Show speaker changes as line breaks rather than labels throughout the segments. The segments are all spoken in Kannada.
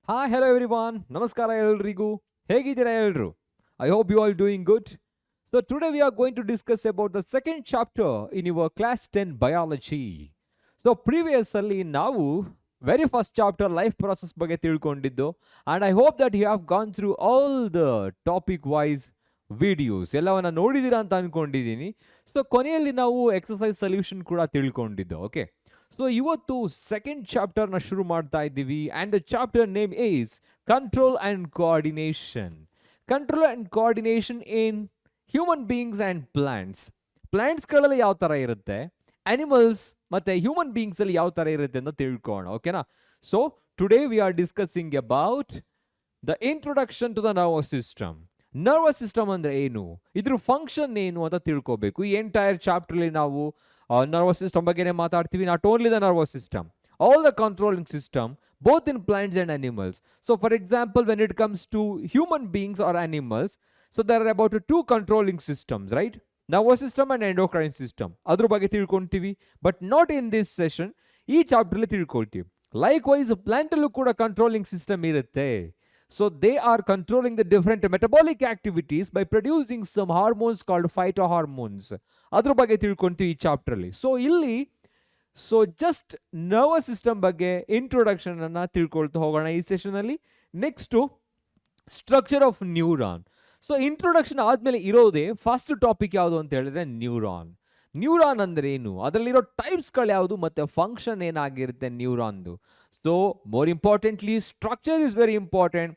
Hi, hello everyone. Namaskara ಎಲ್ರಿಗೂ. ಹೇಗಿದ್ದೀರಾ ಎಲ್ರು? I hope you all doing good. So today we are going to discuss about the second chapter in your class 10 biology. So previous ಅಲ್ಲಿ ನಾವು very first chapter life process ಬಗ್ಗೆ ತಿಳ್ಕೊಂಡಿದ್ದು and I hope that you have gone through all the topic wise videos ಎಲ್ಲವನ್ನ ನೋಡಿದೀರಾ ಅಂತ ಅನ್ಕೊಂಡಿದ್ದೀನಿ. ಸೊ ಕೊನೆಯಲ್ಲಿ ನಾವು ಎಕ್ಸರ್ಸೈಸ್ ಸೊಲ್ಯೂಷನ್ ಕೂಡ ತಿಳ್ಕೊಂಡಿದ್ದು. ಓಕೆ, ಸೊ ಇವತ್ತು ಸೆಕೆಂಡ್ ಚಾಪ್ಟರ್ನ ಶುರು ಮಾಡ್ತಾ ಇದ್ದೀವಿ and the chapter name is control and coordination. Control and coordination in human beings and plants. ಪ್ಲಾಂಟ್ಸ್ಗಳಲ್ಲಿ ಯಾವ ಥರ ಇರುತ್ತೆ, ಅನಿಮಲ್ಸ್ ಮತ್ತು ಹ್ಯೂಮನ್ ಬೀಯಿಂಗ್ಸಲ್ಲಿ ಯಾವ ಥರ ಇರುತ್ತೆ ಅಂತ ತಿಳ್ಕೊಳ್ಳೋಣ. ಓಕೆನಾ? So today we are discussing about the introduction to the nervous system. Nervous system ಅಂದರೆ ಏನು, ಇದ್ರ ಫಂಕ್ಷನ್ ಏನು ಅಂತ ತಿಳ್ಕೋಬೇಕು. ಈ ಎಂಟೈರ್ ಚಾಪ್ಟರ್ಲಿ ನಾವು nervous system ಬಗ್ಗೆನೇ ಮಾತಾಡ್ತೀವಿ. Not only the nervous system, all the controlling system both in plants and animals. So for example, when it comes to human beings or animals, so there are about two controlling systems, right? Nervous system and endocrine system. ಅದ್ರ ಬಗ್ಗೆ ತಿಳ್ಕೊಂತೀವಿ, but not in this session. ಈ ಚಾಪ್ಟರ್ಲಿ ತಿಳ್ಕೊಳ್ತೀವಿ. ಲೈಕ್ ವೈಸ್ ಪ್ಲಾಂಟಲ್ಲೂ ಕೂಡ ಕಂಟ್ರೋಲಿಂಗ್ ಸಿಸ್ಟಮ್ ಇರುತ್ತೆ. So they are controlling the different metabolic activities by producing some hormones called phytohormones. ಅದ್ರ ಬಗ್ಗೆ ತಿಳ್ಕೊಂತೀವಿ ಈ ಚಾಪ್ಟರ್ಲಿ. ಸೊ ಇಲ್ಲಿ ಜಸ್ಟ್ ನರ್ವಸ್ ಸಿಸ್ಟಮ್ ಬಗ್ಗೆ ಇಂಟ್ರೊಡಕ್ಷನ್ ಅನ್ನ ತಿಳ್ಕೊಳ್ತಾ ಹೋಗೋಣ ಈ ಸೆಷನಲ್ಲಿ. Next structure of neuron. So introduction ಆದಮೇಲೆ ಇರೋದೇ ಫಸ್ಟ್ ಟಾಪಿಕ್ ಯಾವುದು ಅಂತ ಹೇಳಿದ್ರೆ ನ್ಯೂರಾನ್. ನ್ಯೂರಾನ್ ಅಂದರೆ ಏನು, ಅದರಲ್ಲಿರೋ ಟೈಪ್ಸ್ಗಳು ಯಾವುದು ಮತ್ತು ಫಂಕ್ಷನ್ ಏನಾಗಿರುತ್ತೆ ನ್ಯೂರಾನ್ದು. So more importantly structure is very important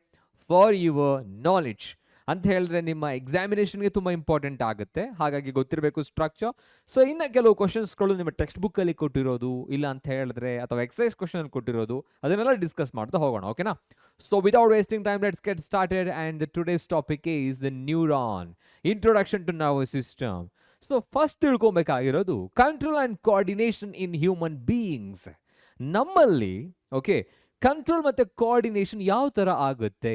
for your knowledge ಅಂತ ಹೇಳಿದ್ರೆ ನಿಮ್ಮ ಎಕ್ಸಾಮಿನೇಷನ್ಗೆ ತುಂಬ ಇಂಪಾರ್ಟೆಂಟ್ ಆಗುತ್ತೆ. ಹಾಗಾಗಿ ಗೊತ್ತಿರಬೇಕು ಸ್ಟ್ರಕ್ಚರ್. ಸೊ ಇನ್ನು ಕೆಲವು ಕ್ವಶನ್ಸ್ಗಳು ನಿಮ್ಮ ಟೆಕ್ಸ್ಟ್ ಬುಕ್ಕಲ್ಲಿ ಕೊಟ್ಟಿರೋದು ಇಲ್ಲ ಅಂತ ಹೇಳಿದ್ರೆ ಅಥವಾ ಎಕ್ಸಸೈಸ್ ಕ್ವಶನ್ ಕೊಟ್ಟಿರೋದು ಅದನ್ನೆಲ್ಲ ಡಿಸ್ಕಸ್ ಮಾಡ್ತಾ ಹೋಗೋಣ. ಓಕೆನಾ? So without wasting time let's get started and today's topic is the neuron, introduction to nervous system. So first ತಿಳ್ಕೊಬೇಕಾಗಿರೋದು control and coordination in human beings. ನಮ್ಮಲ್ಲಿ ಓಕೆ ಕಂಟ್ರೋಲ್ ಮತ್ತು ಕೋಆರ್ಡಿನೇಷನ್ ಯಾವ ಥರ ಆಗುತ್ತೆ,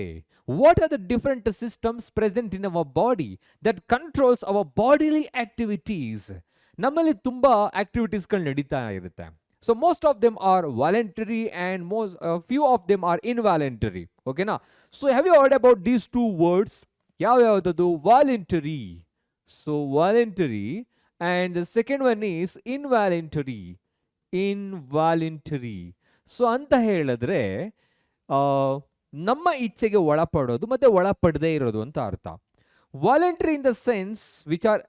what are the different systems present in our body that controls our ಬಾಡಿಲಿ ಆಕ್ಟಿವಿಟೀಸ್. ನಮ್ಮಲ್ಲಿ ತುಂಬ ಆಕ್ಟಿವಿಟೀಸ್ಗಳು ನಡೀತಾ ಇರುತ್ತೆ. So most of them are voluntary and few of them are involuntary. ಓಕೆನಾ? So have you heard about these two words? ಯಾವ್ಯಾವುದದು? Voluntary. So voluntary and the second one is involuntary. So ಅಂತ ಹೇಳಿದ್ರೆ ನಮ್ಮ ಇಚ್ಛೆಗೆ ಒಳಪಡೋದು ಮತ್ತು ಒಳಪಡದೇ ಇರೋದು ಅಂತ ಅರ್ಥ. Voluntary in the sense which are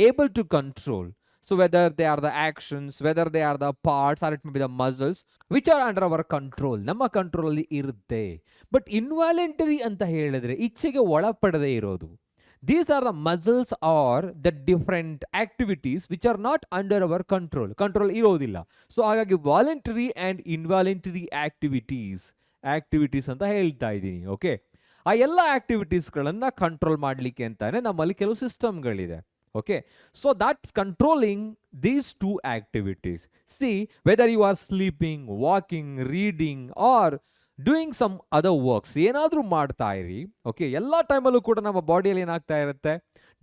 able to control. So whether they are the actions, whether they are the parts or it may be the muscles which are under our control, ನಮ್ಮ ಕಂಟ್ರೋಲಲ್ಲಿ ಇರುತ್ತೆ. ಬಟ್ ಇನ್ವಾಲಂಟರಿ ಅಂತ ಹೇಳಿದ್ರೆ ಇಚ್ಛೆಗೆ ಒಳಪಡದೇ ಇರೋದು. These are the muscles or the different activities which are not under our control. Control ಇರೋದಿಲ್ಲ. ಸೊ ಹಾಗಾಗಿ ವಾಲಂಟರಿ ಆ್ಯಂಡ್ ಇನ್ವಾಲಂಟರಿ ಆಕ್ಟಿವಿಟೀಸ್ ಅಂತ ಹೇಳ್ತಾ ಇದ್ದೀನಿ. ಓಕೆ, ಆ ಎಲ್ಲ ಆಕ್ಟಿವಿಟೀಸ್ಗಳನ್ನು ಕಂಟ್ರೋಲ್ ಮಾಡಲಿಕ್ಕೆ ಅಂತಾನೆ ನಮ್ಮಲ್ಲಿ ಕೆಲವು ಸಿಸ್ಟಮ್ಗಳಿದೆ. Okay, so that's controlling these two activities. See whether you are sleeping, walking, reading or doing some other works, ಏನಾದರೂ ಮಾಡ್ತಾ ಇರಿ. ಓಕೆ, ಎಲ್ಲ ಟೈಮಲ್ಲೂ ಕೂಡ ನಮ್ಮ ಬಾಡಿಯಲ್ಲಿ ಏನಾಗ್ತಾ ಇರುತ್ತೆ,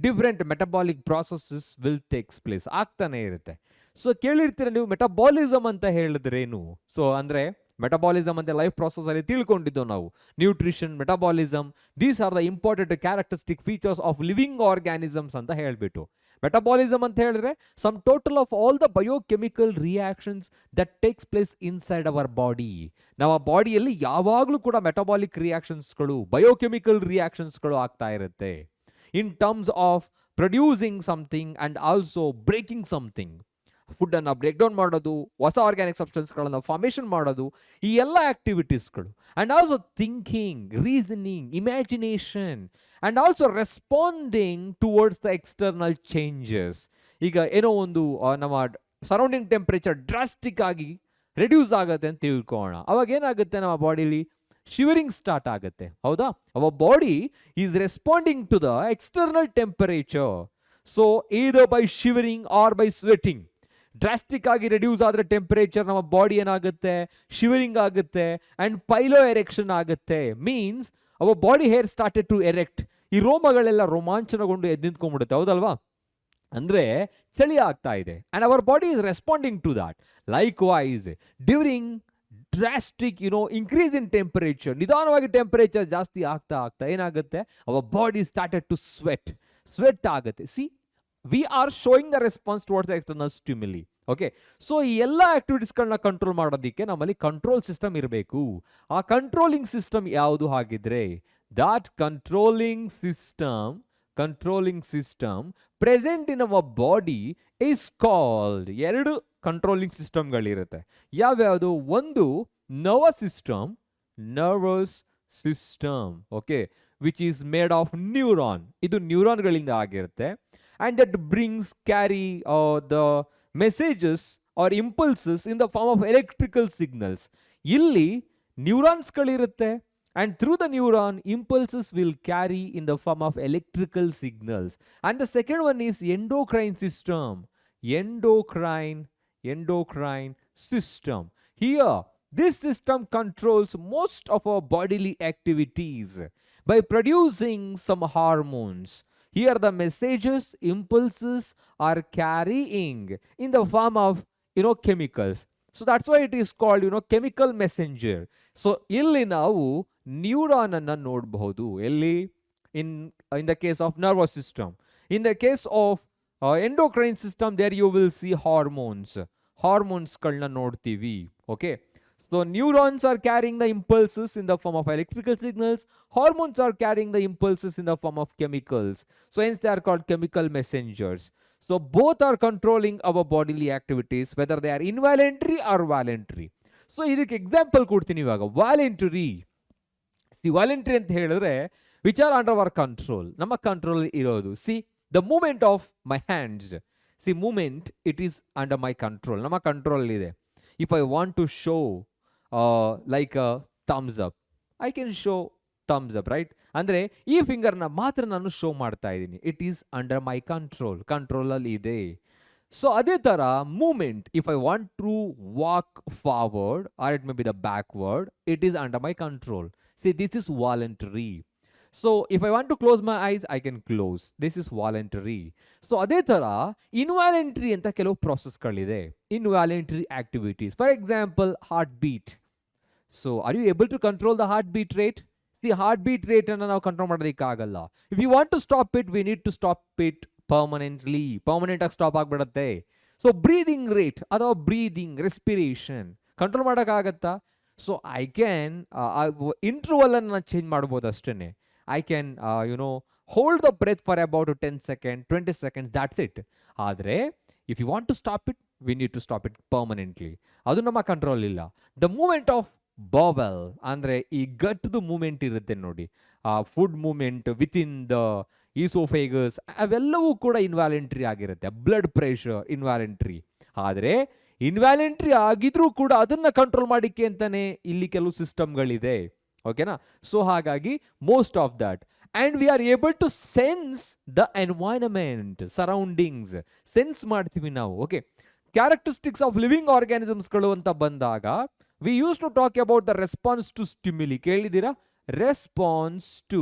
different metabolic processes will takes place ಆಗ್ತಾನೆ ಇರುತ್ತೆ. ಸೊ ಕೇಳಿರ್ತೀರ ನೀವು ಮೆಟಬಾಲಿಸಮ್ ಅಂತ ಹೇಳಿದ್ರೇನು. ಸೊ ಅಂದರೆ ಮೆಟಬಾಲಿಸಮ್ ಅಂತ ಲೈಫ್ ಪ್ರಾಸೆಸಲ್ಲಿ ತಿಳ್ಕೊಂಡಿದ್ದು ನಾವು. Nutrition, metabolism, these are the important characteristic features of living organisms ಅಂತ ಹೇಳಿಬಿಟ್ಟು. ಮೆಟಬಾಲಿಸಮ್ ಅಂತ ಹೇಳಿದ್ರೆ some total of all the biochemical reactions that takes place inside our body. ನಮ್ಮ ಬಾಡಿಯಲ್ಲಿ ಯಾವಾಗಲೂ ಕೂಡ ಮೆಟಬಾಲಿಕ್ ರಿಯಾಕ್ಷನ್ಸ್ಗಳು, ಬಯೋಕೆಮಿಕಲ್ ರಿಯಾಕ್ಷನ್ಸ್ಗಳು ಆಗ್ತಾ ಇರುತ್ತೆ in terms of producing something and also breaking something. ಫುಡ್ಡನ್ನು ಬ್ರೇಕ್ ಡೌನ್ ಮಾಡೋದು, ಹೊಸ ಆರ್ಗ್ಯಾನಿಕ್ ಸಬ್ಸ್ಟೆನ್ಸ್ಗಳನ್ನು ಫಾರ್ಮೇಷನ್ ಮಾಡೋದು, ಈ ಎಲ್ಲ ಆಕ್ಟಿವಿಟೀಸ್ಗಳು. And also thinking, reasoning, imagination and also responding towards the external changes. ಈಗ ಏನೋ ಒಂದು ನಮ್ಮ ಸರೌಂಡಿಂಗ್ ಟೆಂಪ್ರೇಚರ್ ಡ್ರಾಸ್ಟಿಕ್ ಆಗಿ ರೆಡ್ಯೂಸ್ ಆಗುತ್ತೆ ಅಂತ ತಿಳ್ಕೊಳ್ಳೋಣ. ಅವಾಗ ಏನಾಗುತ್ತೆ, ನಮ್ಮ ಬಾಡಿಲಿ ಶಿವರಿಂಗ್ ಸ್ಟಾರ್ಟ್ ಆಗುತ್ತೆ. ಹೌದಾ? Our body is responding to the external temperature. So either by shivering or by sweating. Drastic ಆಗಿ ರೆಡ್ಯೂಸ್ ಆದರೆ ಟೆಂಪರೇಚರ್, ನಮ್ಮ ಬಾಡಿ ಏನಾಗುತ್ತೆ, ಶಿವರಿಂಗ್ ಆಗುತ್ತೆ ಆ್ಯಂಡ್ ಪೈಲೋ ಎರೆಕ್ಷನ್ ಆಗುತ್ತೆ. Means our body hair started to erect. ಈ ರೋಮಗಳೆಲ್ಲ ರೋಮಾಂಚನಗೊಂಡು ಎದ್ದು ನಿಂತ್ಕೊಂಡ್ಬಿಡುತ್ತೆ. ಹೌದಲ್ವಾ? ಅಂದರೆ ಚಳಿ ಆಗ್ತಾ ಇದೆ and our body is responding to that. Likewise during drastic increase in temperature, ನಿಧಾನವಾಗಿ ಟೆಂಪರೇಚರ್ ಜಾಸ್ತಿ ಆಗ್ತಾ ಏನಾಗುತ್ತೆ, our body started to sweat ಆಗುತ್ತೆ. See, we are showing the response towards external stimuli. Okay, so ಈ ಎಲ್ಲ ಆಕ್ಟಿವಿಟೀಸ್ಗಳನ್ನ ಕಂಟ್ರೋಲ್ ಮಾಡೋದಕ್ಕೆ ನಮ್ಮಲ್ಲಿ ಕಂಟ್ರೋಲ್ ಸಿಸ್ಟಮ್ ಇರಬೇಕು. ಆ ಕಂಟ್ರೋಲಿಂಗ್ ಸಿಸ್ಟಮ್ ಯಾವುದು ಹಾಗಿದ್ರೆ, that controlling system present in our body is called, ಎರಡು ಕಂಟ್ರೋಲಿಂಗ್ ಸಿಸ್ಟಮ್ಗಳಿರುತ್ತೆ. ಯಾವ್ಯಾವುದು? ಒಂದು nervous system, okay, which is made of neuron. ಇದು ನ್ಯೂರಾನ್ಗಳಿಂದ ಆಗಿರುತ್ತೆ. And that carry the messages or impulses in the form of electrical signals. ಇಲ್ಲಿ ನ್ಯೂರಾನ್ಸ್ಗಳಿರುತ್ತೆ, and through the neuron impulses will carry in the form of electrical signals. And the second one is endocrine system. Endocrine system. Here this system controls most of our bodily activities by producing some hormones. Here the messages, impulses are carrying in the form of chemicals. So that's why it is called chemical messenger. So illi ನಾವು ನ್ಯೂರಾನ್ ಅನ್ನ ನೋಡಬಹುದು. ಎಲ್ಲಿ? in the case of nervous system. In the case of endocrine system, there you will see hormones ಗಳನ್ನ ನೋಡ್ತೀವಿ. Okay, so neurons are carrying the impulses in the form of electrical signals. Hormones are carrying the impulses in the form of chemicals. So hence they are called chemical messengers. So both are controlling our bodily activities, whether they are involuntary or voluntary. So ಇದಕ್ಕೆ ಎಕ್ಸಾಂಪಲ್ ಕೊಡ್ತೀನಿ ಇವಾಗ. ವಾಲಂಟ್ರಿ ಅಂತ ಹೇಳಿದ್ರೆ which are under our control, ನಮ್ಮ ಕಂಟ್ರೋಲ್ ಇರೋದು. See, the movement of my hands, see movement it is under my control, ನಮ್ಮ ಕಂಟ್ರೋಲ್ ಇದೆ. If I want to show like thumbs up, I can show thumbs up, right? ಅಂದರೆ ಈ ಫಿಂಗರ್ನ ಮಾತ್ರ ನಾನು ಶೋ ಮಾಡ್ತಾ ಇದ್ದೀನಿ. ಇಟ್ ಈಸ್ ಅಂಡರ್ ಮೈ ಕಂಟ್ರೋಲಲ್ಲಿ ಇದೆ. ಸೊ ಅದೇ ಥರ movement, if I want to walk forward or it may be the backward, it is under my control. See, this is voluntary. So if I want to close my eyes, I can close. This is voluntary. So ಅದೇ ತರ involuntary ಅಂತ ಕೆಲವು processಗಳಿದೆ. Involuntary activities. For example, heartbeat. So are you able to control the heartbeat rate? See, heartbeat rate ಅನ್ನು ನಾವು control ಮಾಡೋದಕ್ಕಾಗಲ್ಲ. If you want to stop it, we need to stop it permanently. Permanent ಆಗಿ ಸ್ಟಾಪ್ ಆಗಿಬಿಡುತ್ತೆ. ಸೊ ಬ್ರೀದಿಂಗ್ ರೇಟ್ ಅಥವಾ ಬ್ರೀದಿಂಗ್ ರೆಸ್ಪಿರೇಷನ್ ಕಂಟ್ರೋಲ್ ಮಾಡೋಕ್ಕಾಗತ್ತಾ? ಸೊ ಐ ಕ್ಯಾನ್ ಇಂಟರ್ವಲನ್ನು ಚೇಂಜ್ ಮಾಡ್ಬೋದು ಅಷ್ಟೇ. I can hold the breath for about 10 seconds 20 seconds, that's it. ಆದರೆ if you want to stop it, we need to stop it permanently. ಅದು ನಮ್ಮ ಕಂಟ್ರೋಲ್ ಇಲ್ಲ. ದ ಮೂಮೆಂಟ್ ಆಫ್ ಬಾವೆಲ್ ಅಂದರೆ ಈ ಗಟ್ದು ಮೂಮೆಂಟ್ ಇರುತ್ತೆ ನೋಡಿ, food movement within the oesophagus, ಅವೆಲ್ಲವೂ ಕೂಡ ಇನ್ವ್ಯಾಲೆಂಟ್ರಿ ಆಗಿರುತ್ತೆ. Blood pressure involuntary. ಆದರೆ ಇನ್ವ್ಯಾಲೆಂಟ್ರಿ ಆಗಿದ್ರೂ ಕೂಡ ಅದನ್ನು ಕಂಟ್ರೋಲ್ ಮಾಡಿಕ್ಕೆ ಅಂತಾನೆ ಇಲ್ಲಿ ಕೆಲವು ಸಿಸ್ಟಮ್ಗಳಿದೆ. ಓಕೆನಾ? ಸೊ ಹಾಗಾಗಿ most of that and we are able to sense the environment, surroundings sense ಮಾಡ್ತೀವಿ ನಾವು. ಓಕೆ, ಕ್ಯಾರೆಕ್ಟರಿಸ್ಟಿಕ್ಸ್ ಆಫ್ ಲಿವಿಂಗ್ ಆರ್ಗ್ಯಾನಿಸಮ್ಸ್ಗಳು ಅಂತ ಬಂದಾಗ we use to talk about the response to stimuli. ಕೇಳಿದ್ದೀರಾ? Response to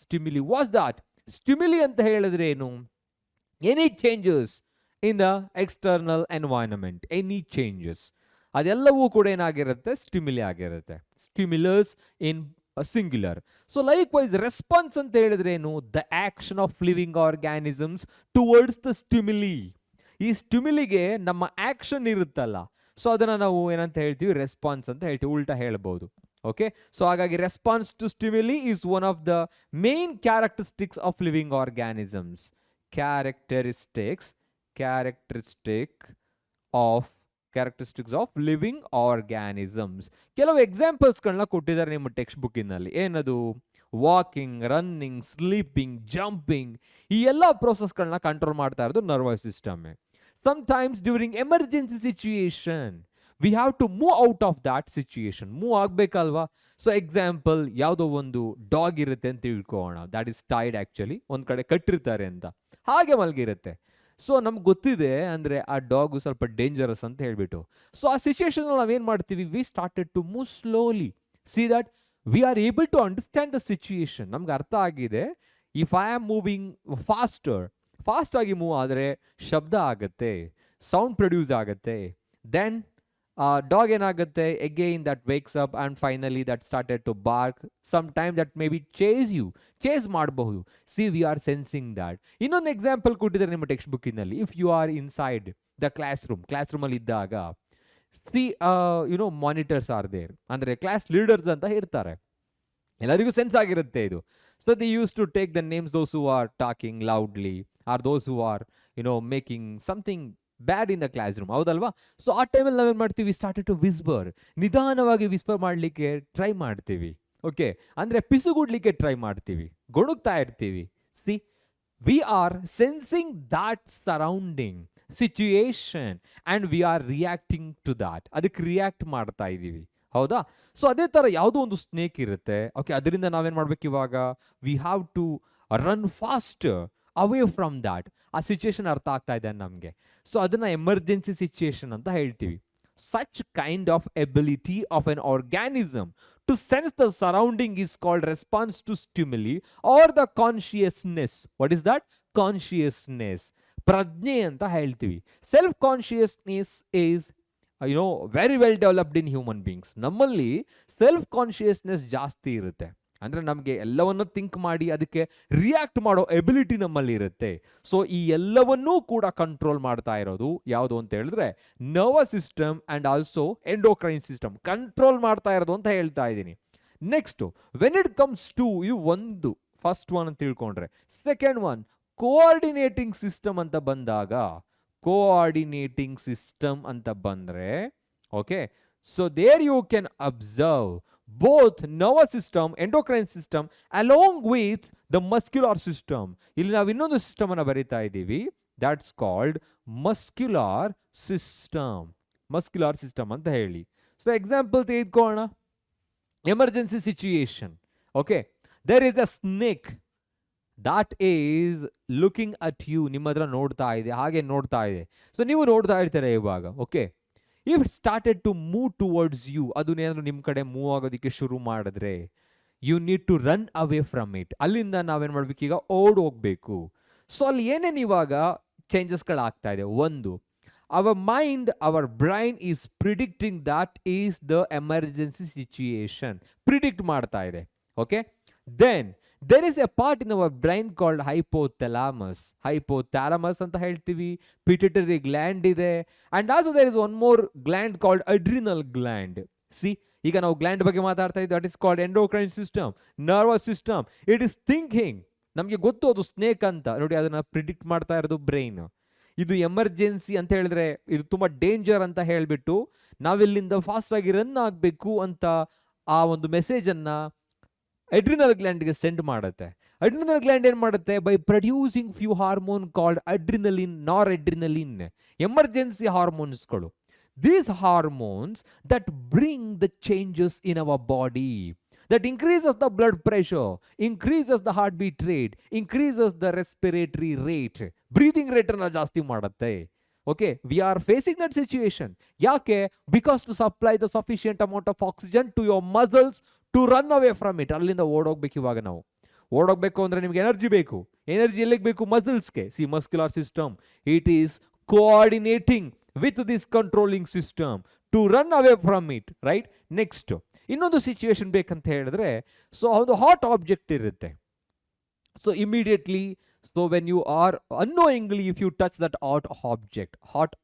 stimuli was that? Stimuli ಅಂತ ಹೇಳಿದ್ರೆ ಏನು? Any changes in the external environment, any changes, ಅದೆಲ್ಲವೂ ಕೂಡ ಏನಾಗಿರುತ್ತೆ? ಸ್ಟಿಮ್ಯುಲಿ ಆಗಿರುತ್ತೆ. Stimulus in singular. So likewise response ಅಂತ ಹೇಳಿದ್ರೆ ಏನು? The action of living organisms towards the stimuli. ಈ ಸ್ಟಿಮ್ಯುಲಿಗೆ ನಮ್ಮ ಆಕ್ಷನ್ ಇರುತ್ತಲ್ಲ, ಸೊ ಅದನ್ನು ನಾವು ಏನಂತ ಹೇಳ್ತೀವಿ? ರೆಸ್ಪಾನ್ಸ್ ಅಂತ ಹೇಳ್ತೀವಿ, ಉಲ್ಟಾ ಹೇಳ್ಬೋದು. ಓಕೆ, ಸೊ ಹಾಗಾಗಿ response to stimuli is one of the main characteristics of living organisms. Characteristics of living organisms. ಕೆಲವು ಎಕ್ಸಾಂಪಲ್ಸ್ಗಳನ್ನ ಕೊಟ್ಟಿದ್ದಾರೆ ನಿಮ್ಮ ಟೆಕ್ಸ್ಟ್ ಬುಕ್ಕಿನಲ್ಲಿ. ಏನದು? ವಾಕಿಂಗ್, ರನ್ನಿಂಗ್, ಸ್ಲೀಪಿಂಗ್, ಜಂಪಿಂಗ್, ಈ ಎಲ್ಲ ಪ್ರೋಸೆಸ್ಗಳನ್ನ ಕಂಟ್ರೋಲ್ ಮಾಡ್ತಾ ಇರೋದು nervous system. Sometimes during emergency situation we have to move out of that situation. Move ಆಗಬೇಕಲ್ವಾ? ಸೊ ಎಕ್ಸಾಂಪಲ್, ಯಾವುದೋ ಒಂದು ಡಾಗ್ ಇರುತ್ತೆ ಅಂತ ತಿಳ್ಕೊಳ್ಳೋಣ. ದ್ಯಾಟ್ ಈಸ್ ಟೈಡ್, ಆ್ಯಕ್ಚುಲಿ ಒಂದು ಕಡೆ ಕಟ್ಟಿರ್ತಾರೆ ಅಂತ, ಹಾಗೆ ಮಲಗಿರುತ್ತೆ. ಸೊ ನಮ್ಗೆ ಗೊತ್ತಿದೆ ಅಂದರೆ ಆ ಡಾಗು ಸ್ವಲ್ಪ ಡೇಂಜರಸ್ ಅಂತ ಹೇಳ್ಬಿಟ್ಟು. ಸೊ ಆ ಸಿಚುಯೇಷನಲ್ಲಿ ನಾವೇನು ಮಾಡ್ತೀವಿ? We started to move slowly. See that we are able to understand the situation. ನಮ್ಗೆ ಅರ್ಥ ಆಗಿದೆ, ಇಫ್ ಐ ಆಮ್ ಮೂವಿಂಗ್ ಫಾಸ್ಟಾಗಿ ಮೂವ್ ಆದರೆ ಶಬ್ದ ಆಗುತ್ತೆ, ಸೌಂಡ್ ಪ್ರೊಡ್ಯೂಸ್ ಆಗುತ್ತೆ, ದೆನ್ ಡಾಗ್ ಏನಾಗುತ್ತೆ, again that wakes up and finally that started to bark. Some time that may be chase ಮಾಡಬಹುದು. See we are sensing that. ಇನ್ನೊಂದು ಎಕ್ಸಾಂಪಲ್ ಕೊಟ್ಟಿದ್ದಾರೆ ನಿಮ್ಮ ಟೆಕ್ಸ್ಟ್ ಬುಕ್ಕಿನಲ್ಲಿ. If you are inside the class ರೂಮಲ್ಲಿ ಇದ್ದಾಗ ಮಾನಿಟರ್ಸ್ ಆರ್ ದೇರ್, ಅಂದರೆ ಕ್ಲಾಸ್ ಲೀಡರ್ಸ್ ಅಂತ ಇರ್ತಾರೆ, ಎಲ್ಲರಿಗೂ ಸೆನ್ಸ್ ಆಗಿರುತ್ತೆ ಇದು. So they use to take the names those who are talking loudly or those who are making something bad in the class room, ಹೌದಲ್ವಾ? ಸೊ ಆ ಟೈಮಲ್ಲಿ ನಾವೇನು ಮಾಡ್ತೀವಿ, ಸ್ಟಾರ್ಟೆಡ್ ಟು ವಿಸ್ಪರ್, ನಿಧಾನವಾಗಿ ವಿಸ್ಪರ್ ಮಾಡಲಿಕ್ಕೆ ಟ್ರೈ ಮಾಡ್ತೀವಿ. ಓಕೆ, ಅಂದರೆ ಪಿಸುಗುಡ್ಲಿಕ್ಕೆ ಟ್ರೈ ಮಾಡ್ತೀವಿ, ಗೊಣಗ್ತಾ ಇರ್ತೀವಿ. See, we are sensing that surrounding situation and we are reacting to ದಾಟ್, ಅದಕ್ಕೆ ರಿಯಾಕ್ಟ್ ಮಾಡ್ತಾ ಇದ್ದೀವಿ, ಹೌದಾ? ಸೊ ಅದೇ ಥರ ಯಾವುದೋ ಒಂದು ಸ್ನೇಕ್ ಇರುತ್ತೆ. ಓಕೆ, ಅದರಿಂದ ನಾವೇನು ಮಾಡ್ಬೇಕು ಇವಾಗ, we have to run fast away from that. ಆ ಸಿಚುಯೇಷನ್ ಅರ್ಥ ಆಗ್ತಾ ಇದೆ ನಮಗೆ. ಸೊ ಅದನ್ನು ಎಮರ್ಜೆನ್ಸಿ ಸಿಚುಯೇಷನ್ ಅಂತ ಹೇಳ್ತೀವಿ. Such kind of ability of an organism to sense the surrounding is called response to stimuli or the consciousness. What is that? Consciousness, ಪ್ರಜ್ಞೆ ಅಂತ ಹೇಳ್ತೀವಿ. Self consciousness is very well developed in human beings. ನಮ್ಮಲ್ಲಿ ಸೆಲ್ಫ್ ಕಾನ್ಶಿಯಸ್ನೆಸ್ ಜಾಸ್ತಿ ಇರುತ್ತೆ, ಅಂದರೆ ನಮಗೆ ಎಲ್ಲವನ್ನೂ ಥಿಂಕ್ ಮಾಡಿ ಅದಕ್ಕೆ ರಿಯಾಕ್ಟ್ ಮಾಡೋ ಎಬಿಲಿಟಿ ನಮ್ಮಲ್ಲಿ ಇರುತ್ತೆ. ಸೊ ಈ ಎಲ್ಲವನ್ನೂ ಕೂಡ ಕಂಟ್ರೋಲ್ ಮಾಡ್ತಾ ಇರೋದು ಯಾವುದು ಅಂತ ಹೇಳಿದ್ರೆ nervous system and also endocrine system control ಮಾಡ್ತಾ ಇರೋದು ಅಂತ ಹೇಳ್ತಾ ಇದ್ದೀನಿ. Next, when it comes to, ಇದು ಒಂದು ಫಸ್ಟ್ ಒನ್ ಅಂತ ತಿಳ್ಕೊಂಡ್ರೆ. ಸೆಕೆಂಡ್ ಒನ್, ಕೋಆರ್ಡಿನೇಟಿಂಗ್ ಸಿಸ್ಟಮ್ ಅಂತ ಬಂದಾಗ, ಕೋಆರ್ಡಿನೇಟಿಂಗ್ ಸಿಸ್ಟಮ್ ಅಂತ ಬಂದರೆ, okay, so there you can observe both nervous system, endocrine system along with the muscular system. ಇಲ್ಲಿ ನಾವು ಇನ್ನೊಂದು ಸಿಸ್ಟಮ್ ಅನ್ನು ಬರೀತಾ ಇದ್ದೀವಿ, that's called muscular system ಅಂತ ಹೇಳಿ. ಸೊ ಎಕ್ಸಾಂಪಲ್ ತೆಗೆದುಕೊಳ್ಳೋಣ. Emergency situation. Okay, there is a snake that is looking at you. ನಿಮ್ಮ ಹತ್ರ ನೋಡ್ತಾ ಇದೆ, ಹಾಗೆ ನೋಡ್ತಾ ಇದೆ. ಸೊ ನೀವು ನೋಡ್ತಾ ಇರ್ತೀರ ಇವಾಗ. Okay, if it started to move towards you, ಅದನ್ನೇನಾದರೂ ನಿಮ್ಮ ಕಡೆ ಮೂವ್ ಆಗೋದಕ್ಕೆ ಶುರು ಮಾಡಿದ್ರೆ, you need to run away from it. ಅಲ್ಲಿಂದ ನಾವೇನು ಮಾಡಬೇಕು, ಈಗ ಓಡ್ ಹೋಗಬೇಕು. ಸೊ ಅಲ್ಲಿ ಏನೇನು ಇವಾಗ ಚೇಂಜಸ್ಗಳಾಗ್ತಾ ಇದೆ, ಒಂದು, our mind, our brain is predicting that is the emergency situation, predict ಮಾಡ್ತಾ ಇದೆ. Okay, then there is a part in our brain called hypothalamus. Hypothalamus ಅಂತ ಹೇಳ್ತೀವಿ. Pituitary gland ಇದೆ. And also there is one more gland called adrenal gland. See, ಈಗ ನಾವು ಗ್ಲ್ಯಾಂಡ್ ಬಗ್ಗೆ ಮಾತಾಡ್ತಾ ಇದ್ದೀವಿ. that is called endocrine system, nervous system. It is thinking. ನಮಗೆ ಗೊತ್ತು ಅದು ಸ್ನೇಕ್ ಅಂತ. ನೋಡಿ, ಅದನ್ನು ಪ್ರಿಡಿಕ್ಟ್ ಮಾಡ್ತಾ ಇರೋದು ಬ್ರೈನ್. ಇದು ಎಮರ್ಜೆನ್ಸಿ ಅಂತ ಹೇಳಿದ್ರೆ ಇದು ತುಂಬ ಡೇಂಜರ್ ಅಂತ ಹೇಳಿಬಿಟ್ಟು ನಾವಿಲ್ಲಿಂದ ಫಾಸ್ಟಾಗಿ ರನ್ ಆಗಬೇಕು ಅಂತ ಆ ಒಂದು ಮೆಸೇಜನ್ನು ಅಡ್ರಿನಲ್ ಗ್ಲ್ಯಾಂಡ್ಗೆ ಸೆಂಡ್ ಮಾಡುತ್ತೆ. ಅಡ್ರಿನಲ್ ಗ್ಲ್ಯಾಂಡ್ ಏನು ಮಾಡುತ್ತೆ, by producing few hormone called adrenaline, nor adrenaline, emergency ಹಾರ್ಮೋನ್ಸ್ಗಳು. These hormones that bring the changes in our body, that increases the blood pressure, increases the heartbeat rate, increases the respiratory rate, breathing rate ಅನ್ನು ಜಾಸ್ತಿ ಮಾಡುತ್ತೆ. Okay, we are facing that situation. ಯಾಕೆ? Because to supply the sufficient amount of oxygen to your muscles to run away from it. ಅಲ್ಲಿಂದ ಓಡೋಗ್ಬೇಕು. ಇವಾಗ ನಾವು ಓಡೋಗ್ಬೇಕು ಅಂದರೆ ನಿಮಗೆ ಎನರ್ಜಿ ಬೇಕು. ಎನರ್ಜಿ ಎಲ್ಲಿಗೆ ಬೇಕು? ಮಸಲ್ಸ್ಗೆ. See, muscular system, it is coordinating with this controlling system to run away from it, right? Next, ಇನ್ನೊಂದು ಸಿಚುವೇಶನ್ ಬೇಕಂತ ಹೇಳಿದ್ರೆ, ಸೊ ಒಂದು ಹಾಟ್ ಆಬ್ಜೆಕ್ಟ್ ಇರುತ್ತೆ. So immediately, so when you are unknowingly, if you touch that hot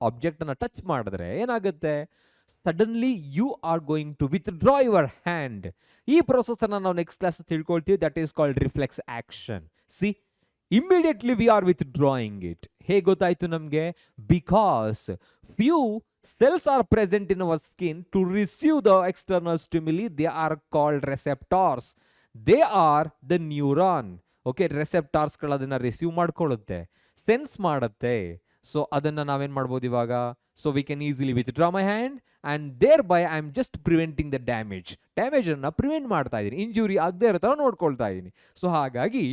object ಅನ್ನು ಟಚ್ ಮಾಡಿದ್ರೆ ಏನಾಗುತ್ತೆ, suddenly you are going to withdraw your hand. ಈ ಪ್ರೊಸೆಸ್ ಅನ್ನು ನಾವು ನೆಕ್ಸ್ಟ್ ಕ್ಲಾಸ್ ತಿಳ್ಕೊಳ್ತೀವಿ. That is called reflex action. See, immediately we are withdrawing it. ಹೇಗೆ ಗೊತ್ತಾಯ್ತು ನಮಗೆ? Because few cells are present in our skin to receive the external stimuli. They are called receptors. They are the neuron. Okay, ರೆಸೆಪ್ಟಾರ್ಸ್ಗಳು ಅದನ್ನು ರಿಸೀವ್ ಮಾಡ್ಕೊಳ್ಳುತ್ತೆ, ಸೆನ್ಸ್ ಮಾಡುತ್ತೆ. ಸೊ ಅದನ್ನು ನಾವೇನು ಮಾಡ್ಬೋದು ಇವಾಗ? So we can easily withdraw my hand and thereby I am just preventing the ಡ್ಯಾಮೇಜನ್ನು ಪ್ರಿವೆಂಟ್ ಮಾಡ್ತಾ ಇದ್ದೀನಿ, ಇಂಜುರಿ ಆಗದೆ ಇರೋ ಥರ ನೋಡ್ಕೊಳ್ತಾ ಇದ್ದೀನಿ. ಸೊ ಹಾಗಾಗಿ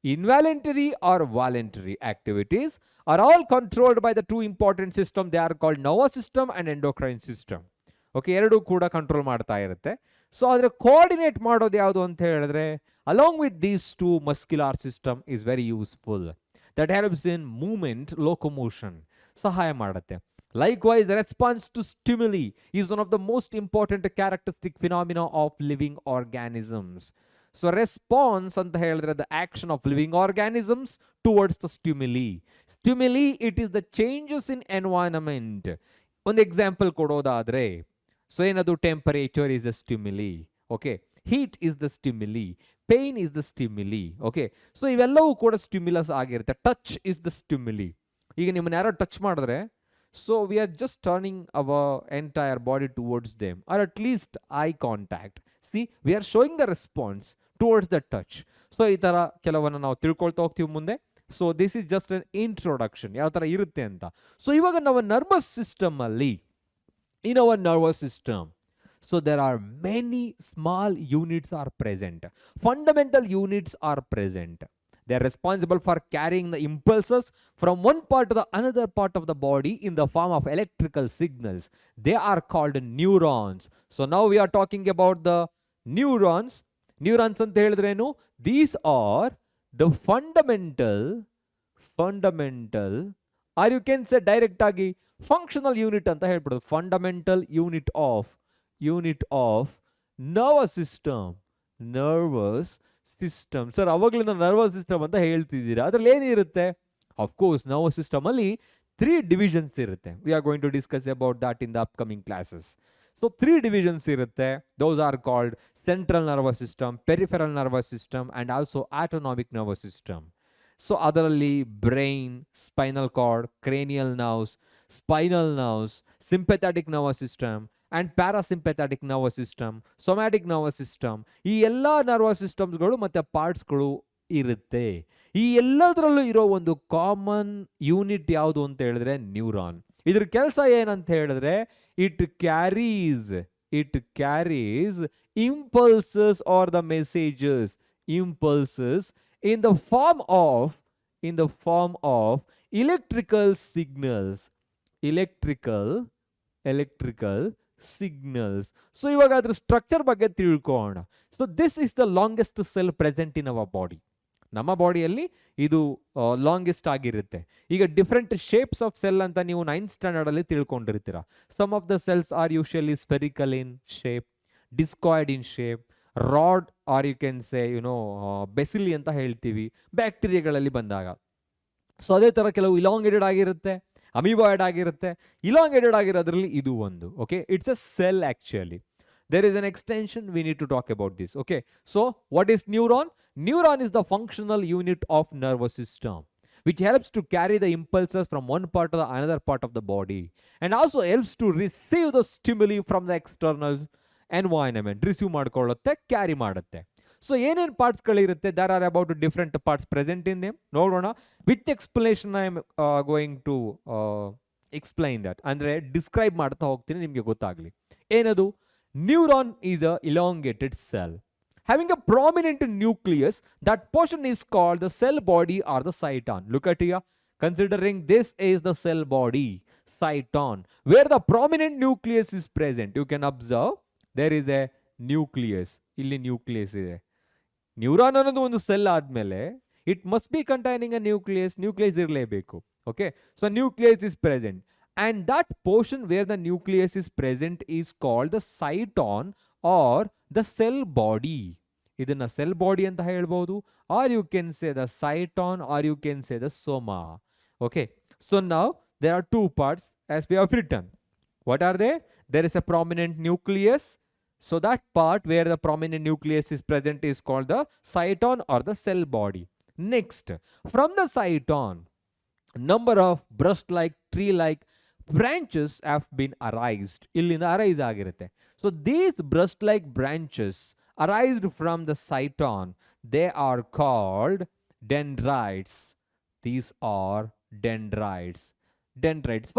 involuntary or voluntary activities are all controlled by the two important systems. They are called nervous system and endocrine system. Okay, ಎರಡೂ ಕೂಡ ಕಂಟ್ರೋಲ್ ಮಾಡ್ತಾ ಇರುತ್ತೆ. ಸೊ ಆದರೆ ಕೋಆರ್ಡಿನೇಟ್ ಮಾಡೋದು ಯಾವುದು ಅಂತ ಹೇಳಿದ್ರೆ, along with these two muscular system is very useful. That helps in movement, locomotion ಸಹಾಯ ಮಾಡುತ್ತೆ. Likewise, response to stimuli is one of the most important characteristic phenomena of living organisms. So response ಅಂತ ಹೇಳಿದ್ರೆ the action of living organisms towards the stimuli. Stimuli, it is the changes in environment. ಒಂದು ಎಕ್ಸಾಂಪಲ್ ಕೊಡೋದಾದ್ರೆ, ಸೊ ಏನದು temperature is the stimuli, okay, heat is the stimuli, pain is the stimuli, okay. So ಇವೆಲ್ಲವೂ ಕೂಡ ಸ್ಟಿಮ್ಯುಲಸ್ ಆಗಿರುತ್ತೆ. Touch is the stimuli. ಈಗ ನಿಮ್ಮನ್ನ ಯಾರೋ ಟಚ್ ಮಾಡಿದ್ರೆ, so we are just turning our entire body towards them, or at least eye contact. See, we are showing the response towards the touch. So ಈ ತರ ಕೆಲವನ್ನ ನಾವು ತಿಳ್ಕೊಳ್ತಾ ಹೋಗ್ತೀವಿ ಮುಂದೆ. So this is just an introduction, ಯಾವ ತರ ಇರುತ್ತೆ ಅಂತ. ಸೊ ಇವಾಗ ನಾವು ನರ್ವಸ್ ಸಿಸ್ಟಮ್ ಅಲ್ಲಿ, in our nervous system, so there are many small units are present. Fundamental units are present. They are responsible for carrying the impulses from one part to the another part of the body in the form of electrical signals. They are called neurons. So now we are talking about the neurons. Neurons anta helidrenu, these are the fundamental, or you can say direct agi functional unit anta helbidodu. Fundamental unit of nervous system. Sir ಅವಾಗಲಿಂದ ನರ್ವಸ್ ಸಿಸ್ಟಮ್ ಅಂತ ಹೇಳ್ತಿದ್ದೀರಾ, ಅದ್ರಲ್ಲಿ ಏನಿರುತ್ತೆ? ಆಫ್ ಕೋರ್ಸ್ ನರ್ವಸ್ ಸಿಸ್ಟಮ್ ಅಲ್ಲಿ 3 divisions ಇರುತ್ತೆ. We are going to discuss about that in the upcoming classes. So 3 divisions ಇರುತ್ತೆ. Those are called central nervous system, peripheral nervous system and also autonomic nervous system. So ಅದರಲ್ಲಿ brain, spinal cord, cranial nerves, spinal nerves, sympathetic nervous system and parasympathetic nervous system, somatic nervous system, ಈ ಎಲ್ಲ ನರ್ವಸ್ ಸಿಸ್ಟಮ್ಸ್ಗಳು ಮತ್ತು ಪಾರ್ಟ್ಸ್ಗಳು ಇರುತ್ತೆ. ಈ ಎಲ್ಲದರಲ್ಲೂ ಇರೋ ಒಂದು ಕಾಮನ್ ಯೂನಿಟ್ ಯಾವುದು ಅಂತ ಹೇಳಿದ್ರೆ ನ್ಯೂರಾನ್. ಇದ್ರ ಕೆಲಸ ಏನಂತ ಹೇಳಿದ್ರೆ, it carries impulses are the messages, impulses in the form of electrical signals. So ಇವಾಗ ಅದ್ರ ಸ್ಟ್ರಕ್ಚರ್ ಬಗ್ಗೆ ತಿಳ್ಕೊಳ್ಳೋಣ. So this is the longest cell present in our body. ನಮ್ಮ ಬಾಡಿಯಲ್ಲಿ ಇದು ಲಾಂಗೆಸ್ಟ್ ಆಗಿರುತ್ತೆ. ಈಗ ಡಿಫ್ರೆಂಟ್ ಶೇಪ್ಸ್ ಆಫ್ ಸೆಲ್ ಅಂತ ನೀವು 9th ಸ್ಟ್ಯಾಂಡರ್ಡ್ ಅಲ್ಲಿ ತಿಳ್ಕೊಂಡಿರ್ತೀರ. Some of the cells are usually spherical in shape, discoid in shape, rod or you can say basically ಅಂತ ಹೇಳ್ತೀವಿ ಬ್ಯಾಕ್ಟೀರಿಯಾಗಳಲ್ಲಿ ಬಂದಾಗ. ಸೊ ಅದೇ ಥರ ಕೆಲವು ಇಲಾಂಗೇಟೆಡ್ ಆಗಿರುತ್ತೆ, ಅಮೀಬಾಯ್ಡ್ ಆಗಿರುತ್ತೆ. ಇಲಾಂಗೇಟೆಡ್ ಆಗಿರೋದ್ರಲ್ಲಿ ಇದು ಒಂದು. Okay, it's a cell actually. There is an extension, we need to talk about this. Okay, so what is neuron? Neuron is the functional unit of nervous system which helps to carry the impulses from one part to the another part of the body and also helps to receive the stimuli from the external environment. Receive ಮಾಡ್ಕೊಳ್ಳುತ್ತೆ, ಕ್ಯಾರಿ ಮಾಡುತ್ತೆ. ಸೊ ಏನೇನು ಪಾರ್ಟ್ಸ್ಗಳಿರುತ್ತೆ, there are about different parts present in them. ನೋಡೋಣ. With explanation I am going to explain that, ಅಂದರೆ ಡಿಸ್ಕ್ರೈಬ್ ಮಾಡ್ತಾ ಹೋಗ್ತೀನಿ, ನಿಮಗೆ ಗೊತ್ತಾಗಲಿ. ಏನದು? Neuron is a elongated cell having a prominent nucleus. That portion is called the cell body or the cyton. Look at here. Considering this is the cell body, cyton, where the prominent nucleus is present. You can observe there is a nucleus. Illi nucleus ide. Neuron ಅನ್ನೋದು ಒಂದು ಸೆಲ್ ಆದ್ಮೇಲೆ it must be containing a nucleus. Nucleus ಇರಲೇಬೇಕು. Okay, so nucleus is present. And that portion where the nucleus is present is called the cyton or the cell body. Idana cell body anta helbodu, or you can say the cyton, or you can say the soma. Okay, so now there are two parts as we have written. What are they? There is a prominent nucleus. So that part where the prominent nucleus is present is called the cyton or the cell body. Next, from the cyton, number of brush-like, tree-like branches have been arised. Illinda arise ಆಗಿರುತ್ತೆ. So these brush-like branches arised from the cyton, they are called dendrites. These are dendrites.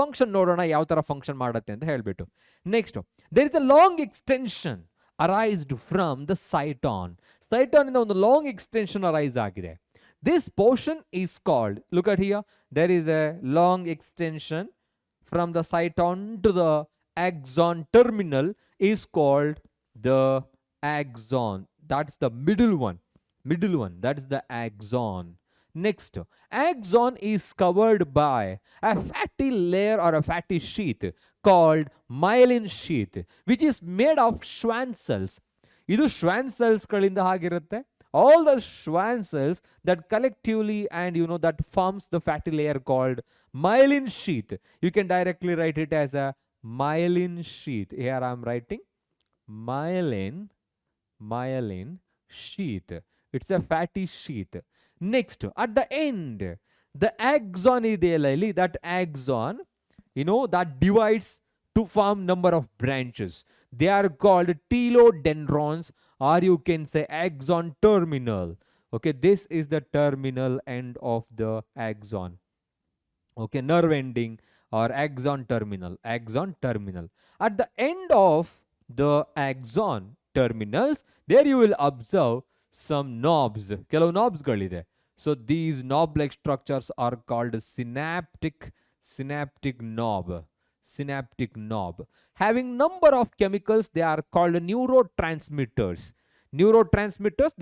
Function ನೋಡೋಣ ಯಾವ ತರ ಫಂಕ್ಷನ್ ಮಾಡುತ್ತೆ ಅಂತ ಹೇಳ್ಬಿಟ್ಟು. Next, there is a long extension arised from the cyton. Cyton ಇಂದ ಒಂದು long extension arise ಆಗಿದೆ. This portion is called, look at here, there is a long extension from the cyton to the axon terminal is called the axon. That's the middle one. That is the axon. Next, axon is covered by a fatty layer or a fatty sheath called myelin sheath, which is made of Schwann cells. ಇದು Schwann cells ಗಳಿಂದ ಆಗಿರುತ್ತೆ. All the Schwann cells that collectively and that forms the fatty layer called myelin sheath. You can directly write it as a myelin sheath. Here I am writing myelin sheath. It's a fatty sheath. Next, at the end, the axon ಇದೆಯಲ್ಲ ಇಲ್ಲಿ, that axon, that divides to form number of branches. They are called telodendrons, or you can say axon terminal. Okay, this is the terminal end of the axon. Okay, nerve ending or axon terminal. At the end of the axon terminals, there you will observe some knobs. ಕೆಲವು knobs ಗಳಿದೆ. So these knob-like structures are called synaptic knob. Having number of chemicals, they are called neurotransmitters.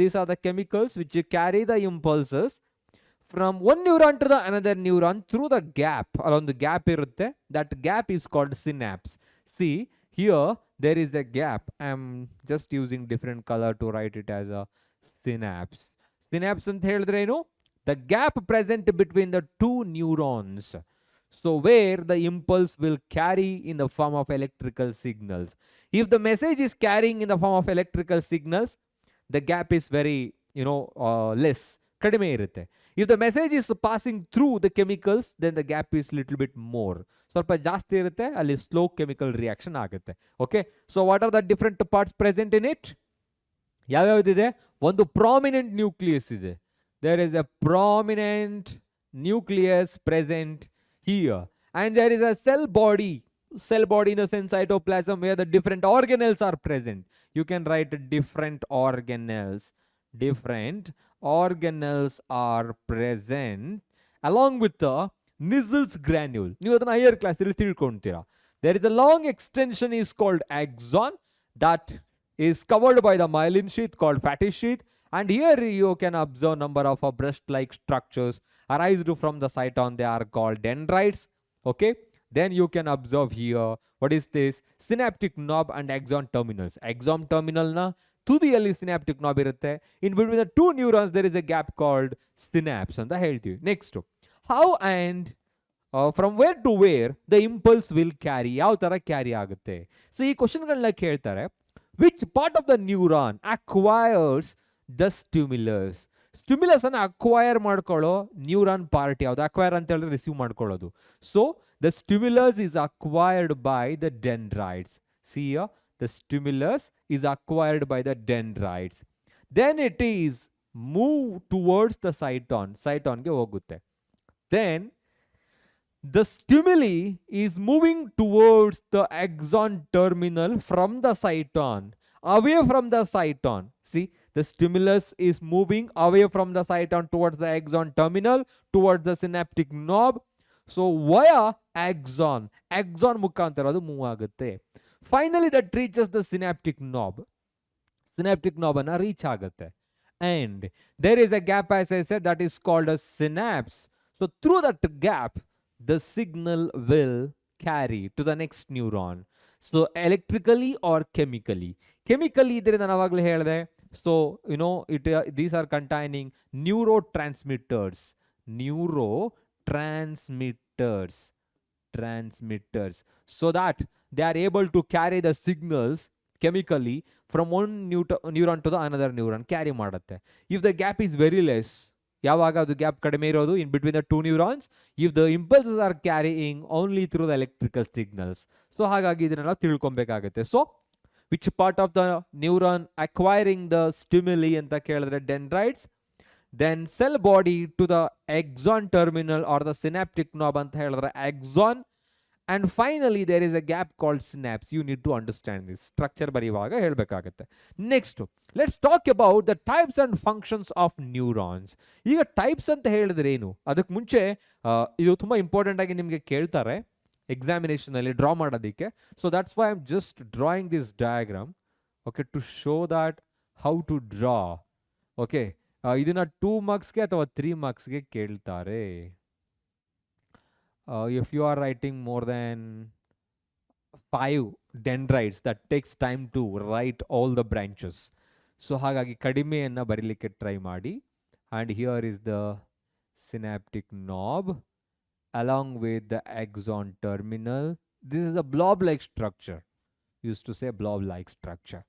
These are the chemicals which carry the impulses from one neuron to the another neuron through the gap. Along the gap irutte, that gap is called synapse. See, here there is a gap. I am just using different color to write it as a synapse. Synapse anta helidre enu? The gap present between the two neurons. So where the impulse will carry in the form of electrical signals. If the message is carrying in the form of electrical signals, the gap is very less. ಕಡಿಮೆ ಇರುತ್ತೆ. If the message is passing through the chemicals, then the gap is little bit more. ಸ್ವಲ್ಪ ಜಾಸ್ತಿ ಇರುತ್ತೆ, ಅಲ್ಲಿ slow chemical reaction ಆಗುತ್ತೆ. Okay, so what are the different parts present in it? ಯಾವ್ಯಾವ್ದಿದೆ? ಒಂದು prominent nucleus ಇದೆ. There is a prominent nucleus present here, and there is a cell body in the sense cytoplasm, where the different organelles are present. You can write different organelles are present along with the Nissls granule. ನೀವು ಅದನ್ನ higher class ಅಲ್ಲಿ ತಿಳ್ಕೊಂತೀರಾ. There is a long extension is called axon that is covered by the myelin sheath called fatty sheath, and here you can observe number of brush-like structures arised from the cyton. They are called dendrites. Okay, then you can observe here, what is this? Synaptic knob and axon terminals. Axon terminal na ತುದಿಯಲ್ಲಿ synaptic knob ಇರುತ್ತೆ. In between the two neurons there is a gap called synapse ಅಂತ ಹೇಳ್ತೀವಿ. Next, how and from where to where the impulse will carry, ಯಾವ ತರ ಕ್ಯಾರಿ ಆಗುತ್ತೆ. ಸೊ ಈ ಕ್ವಶನ್ಗಳನ್ನ ಕೇಳ್ತಾರೆ. Which part of the neuron acquires the stimulus? Stimulus ಅನ್ನು ಅಕ್ವೈರ್ ಮಾಡ್ಕೊಳ್ಳೋ ನ್ಯೂರಾನ್ ಪಾರ್ಟ್ ಯಾವುದು? ಅಕ್ವೈರ್ ಅಂತ ಹೇಳಿದ್ರೆ ರಿಸೀವ್ ಮಾಡ್ಕೊಳ್ಳೋದು. So the stimulus is acquired by the dendrites. C the stimulus is acquired by the dendrites. Then it is moved towards the cyton. Cyton ge hogutte. Then the stimuli is moving towards the axon terminal from the cyton, away from the cyton. See, the stimulus is moving away from the cyton towards the axon terminal, towards the synaptic knob. So via axon ಮುಖಾಂತರ ಅದು ಮೂವ್ ಆಗುತ್ತೆ. Finally that reaches the synaptic knob. Synaptic knob ಅನ್ನ reach ಆಗುತ್ತೆ. And there is a gap, as I said, that is called a synapse. So through that gap the signal will carry to the next neuron. So electrically or chemically. Chemically idರಿಂದ ನಾನು ಆವಾಗಲೇ ಹೇಳಿದೆ. So these are containing neurotransmitters. So that they are able to carry the signals chemically from one neuron to the another neuron. Carry ಮಾಡುತ್ತೆ. If the gap is very less, ಯಾವಾಗ ಅದು ಗ್ಯಾಪ್ ಕಡಿಮೆ ಇರೋದು in between the two neurons, if the impulses are carrying only through the electrical signals. So ಹಾಗಾಗಿ ಇದನ್ನೆಲ್ಲ ತಿಳ್ಕೊಬೇಕಾಗುತ್ತೆ. So which part of the neuron acquiring the stimuli ಅಂತ ಕೇಳಿದ್ರೆ dendrites. Then cell body to the axon terminal or the synaptic knob ಅಂತ ಹೇಳಿದ್ರೆ axon. And finally there is a gap called synapse. You need to understand this structure ಬರೆಯುವಾಗ ಹೇಳಬೇಕಾಗುತ್ತೆ. Next, let's talk about the types and functions of neurons. ಈಗ types ಅಂತ ಹೇಳಿದ್ರೆ ಏನು? ಅದಕ್ಕೆ ಮುಂಚೆ ಇದು ತುಂಬಾ ಇಂಪಾರ್ಟೆಂಟ್ ಆಗಿ ನಿಮಗೆ ಕೇಳ್ತಾರೆ ಎಕ್ಸಾಮಿನೇಷನ್ ಅಲ್ಲಿ ಡ್ರಾ ಮಾಡೋದಕ್ಕೆ. So that's why I'm just drawing this diagram, okay, to show that how to draw. Okay, ಇದನ್ನ 2 ಮಾರ್ಕ್ಸ್ಗೆ ಅಥವಾ 3 ಮಾರ್ಕ್ಸ್ಗೆ ಕೇಳ್ತಾರೆ. If you are writing more than 5 dendrites, that takes time to write all the branches. So ಹಾಗಾಗಿ ಕಡಿಮೆಯನ್ನು ಬರೀಲಿಕ್ಕೆ ಟ್ರೈ ಮಾಡಿ. And here is the synaptic knob along with the axon terminal. This is a blob-like structure. Used to say blob-like structure.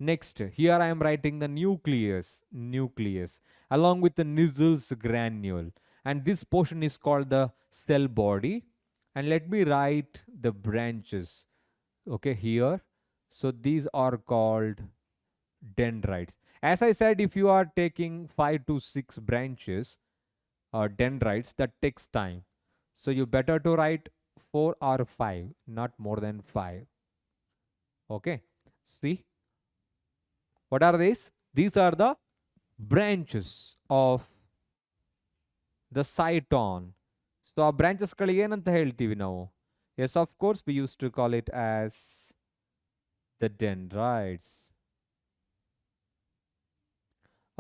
Next, here I am writing the nucleus along with the Nissls granule. And this portion is called the cell body. And let me write the branches. Okay, here. So these are called dendrites. As I said, if you are taking 5 to 6 branches or dendrites, that takes time. So you better to write 4 or 5, not more than 5. Okay, see. What are these? These are the branches of the cyton. So ಆ ಬ್ರಾಂಚಸ್ಗಳಿಗೆ ಏನಂತ ಹೇಳ್ತೀವಿ ನಾವು? Yes, of course, we used to call it as the dendrites.